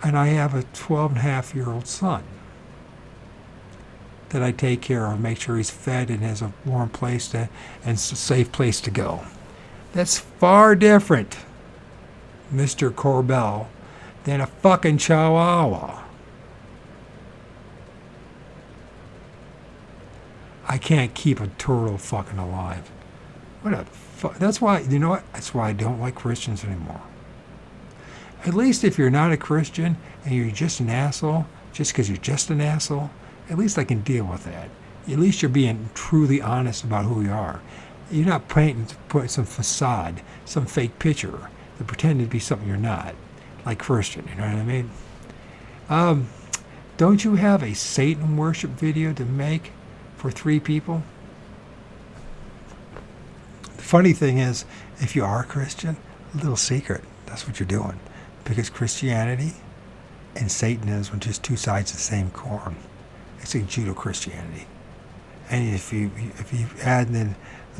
And I have a 12-and-a-half-year-old son that I take care of, make sure he's fed and has a warm place and a safe place to go. That's far different, Mr. Corbell, than a fucking chihuahua. I can't keep a turtle fucking alive. What a that's why, you know what? That's why I don't like Christians anymore. At least if you're not a Christian and you're just an asshole, just because you're just an asshole, at least I can deal with that. At least you're being truly honest about who you are. You're not putting some facade, some fake picture to pretend to be something you're not, like Christian, you know what I mean? Don't you have a Satan worship video to make for 3 people? The funny thing is, if you are a Christian, a little secret, that's what you're doing. Because Christianity and Satanism are just 2 sides of the same coin. It's like Judo-Christianity. And if you add in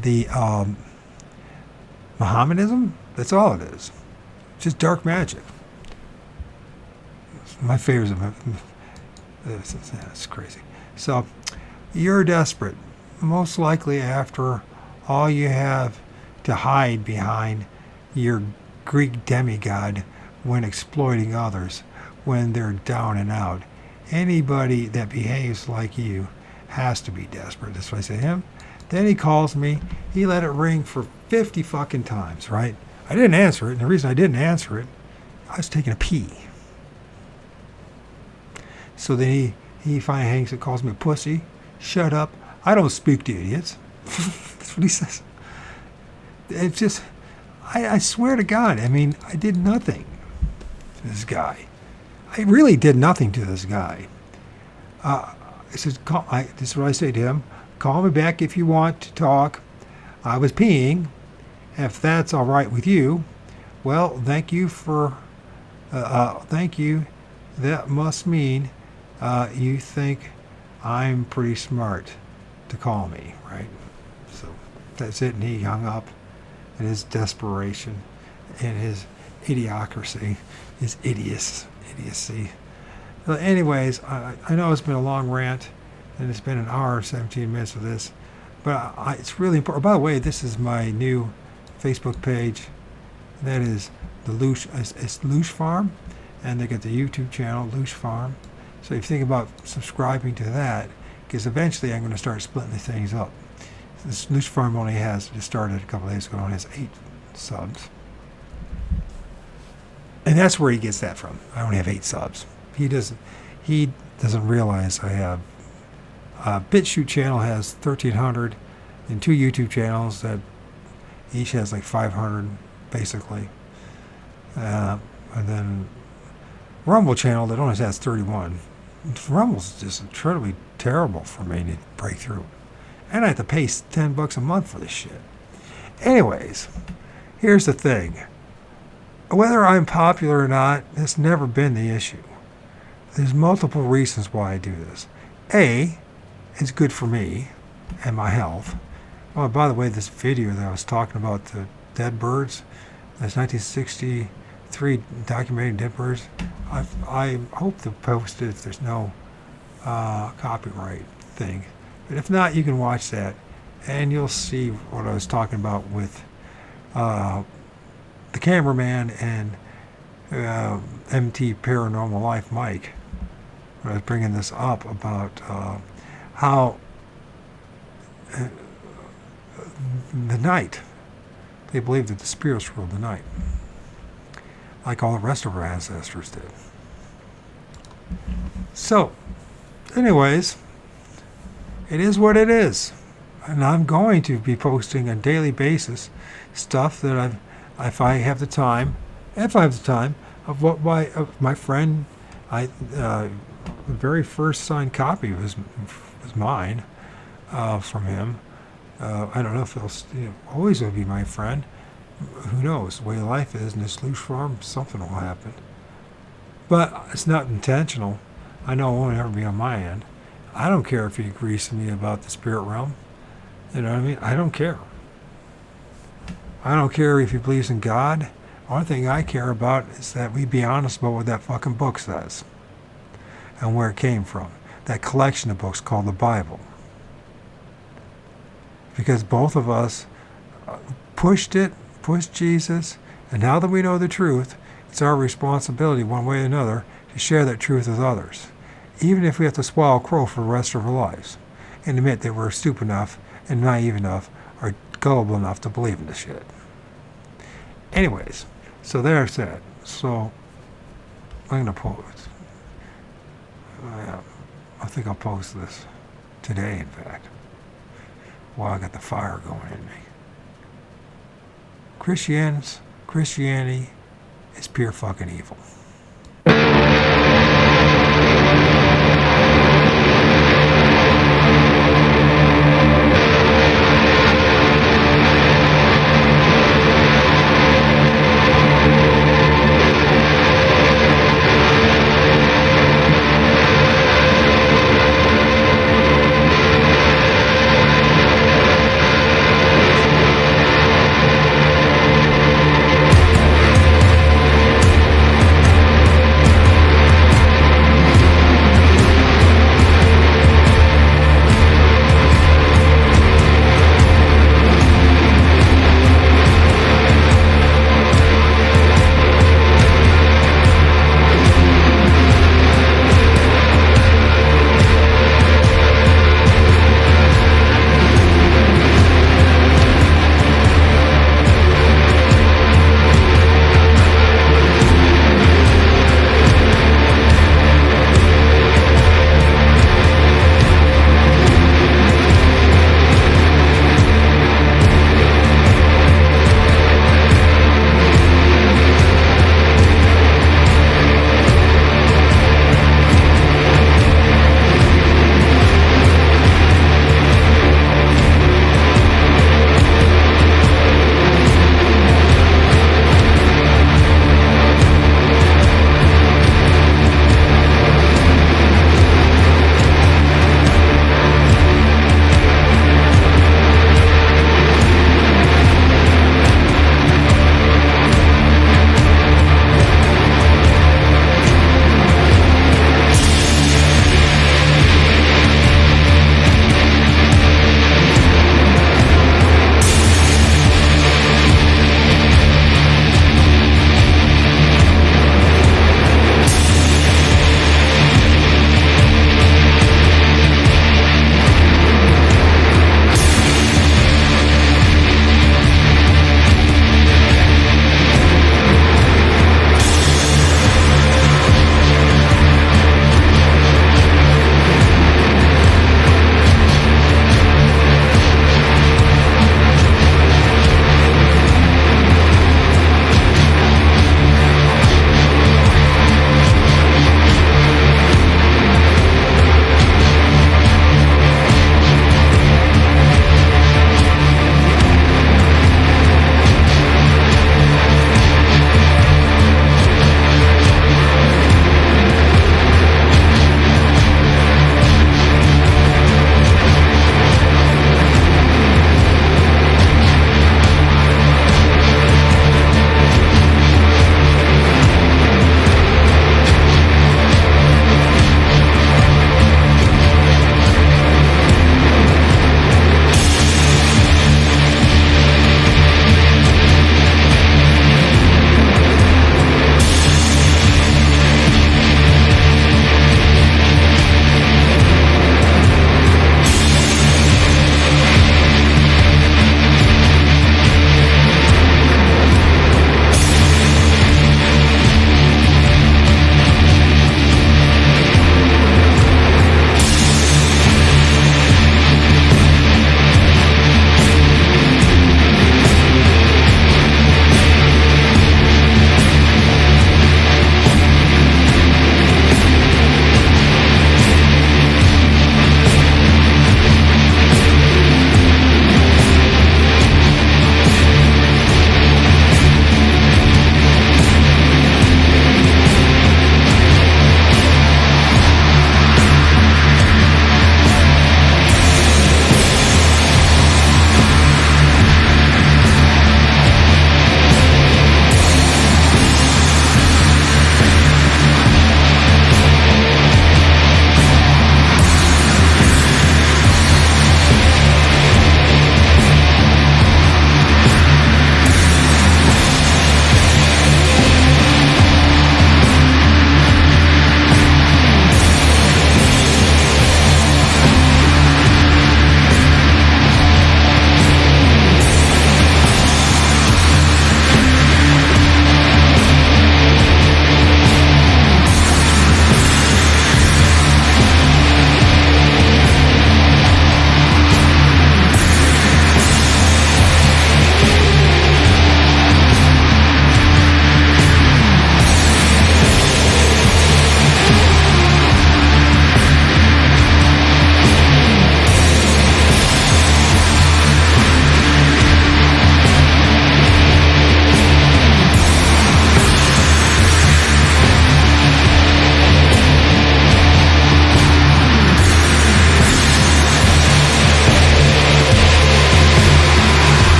the Mohammedanism, that's all it is. Just dark magic. My favorite. It's crazy. So, you're desperate. Most likely after all you have to hide behind your Greek demigod when exploiting others, when they're down and out. Anybody that behaves like you has to be desperate. That's what I say to him. Then he calls me. He let it ring for 50 fucking times, right? I didn't answer it. And the reason I didn't answer it, I was taking a pee. So then he finally hangs and calls me a pussy. Shut up. I don't speak to idiots. That's what he says. It's just, I swear to God, I mean, I did nothing to this guy. I really did nothing to this guy. This is what I say to him. Call me back if you want to talk. I was peeing. If that's all right with you, well, thank you for, thank you. That must mean you think I'm pretty smart to call me, right? So that's it. And he hung up in his desperation, in his idiocracy, his idiocy. Well, anyways, I know it's been a long rant, and it's been an hour and 17 minutes of this, but it's really important. By the way, this is my new Facebook page. That is the Loosh. It's Loosh Farm, and they got the YouTube channel Loosh Farm. So if you think about subscribing to that, because eventually I'm going to start splitting the things up. This Loosh Farm only has, just started a couple of days ago, only has 8 subs. And that's where he gets that from. I only have 8 subs. He doesn't realize I have BitChute channel has 1,300 and 2 YouTube channels that each has like 500 basically. And then Rumble channel that only has 31. Rumble's just incredibly terrible for me to break through. And I have to pay $10 a month for this shit. Anyways, here's the thing. Whether I'm popular or not, that's never been the issue. There's multiple reasons why I do this. A, it's good for me and my health. Oh, by the way, this video that I was talking about, the dead birds, that's 1963 documenting dead birds. I hope to post it if there's no copyright thing. But if not, you can watch that, and you'll see what I was talking about with the cameraman and MT Paranormal Life Mike. I was bringing this up about how the night, they believe that the spirits ruled the night, like all the rest of our ancestors did. So, anyways, it is what it is. And I'm going to be posting on a daily basis stuff that if I have the time, of what my friend, the very first signed copy was mine from him. I don't know if he'll always will be my friend. Who knows? The way life is in this Loosh Farm, something will happen. But it's not intentional. I know it won't ever be on my end. I don't care if he agrees to me about the spirit realm. You know what I mean? I don't care. I don't care if he believes in God. The only thing I care about is that we be honest about what that fucking book says and where it came from. That collection of books called the Bible. Because both of us pushed Jesus, and now that we know the truth, it's our responsibility, one way or another, to share that truth with others. Even if we have to swallow crow for the rest of our lives, and admit that we're stupid enough and naive enough or gullible enough to believe in this shit. Anyways, so there's that. So I'm going to post. I think I'll post this today, in fact, while I got the fire going in me. Christianity is pure fucking evil.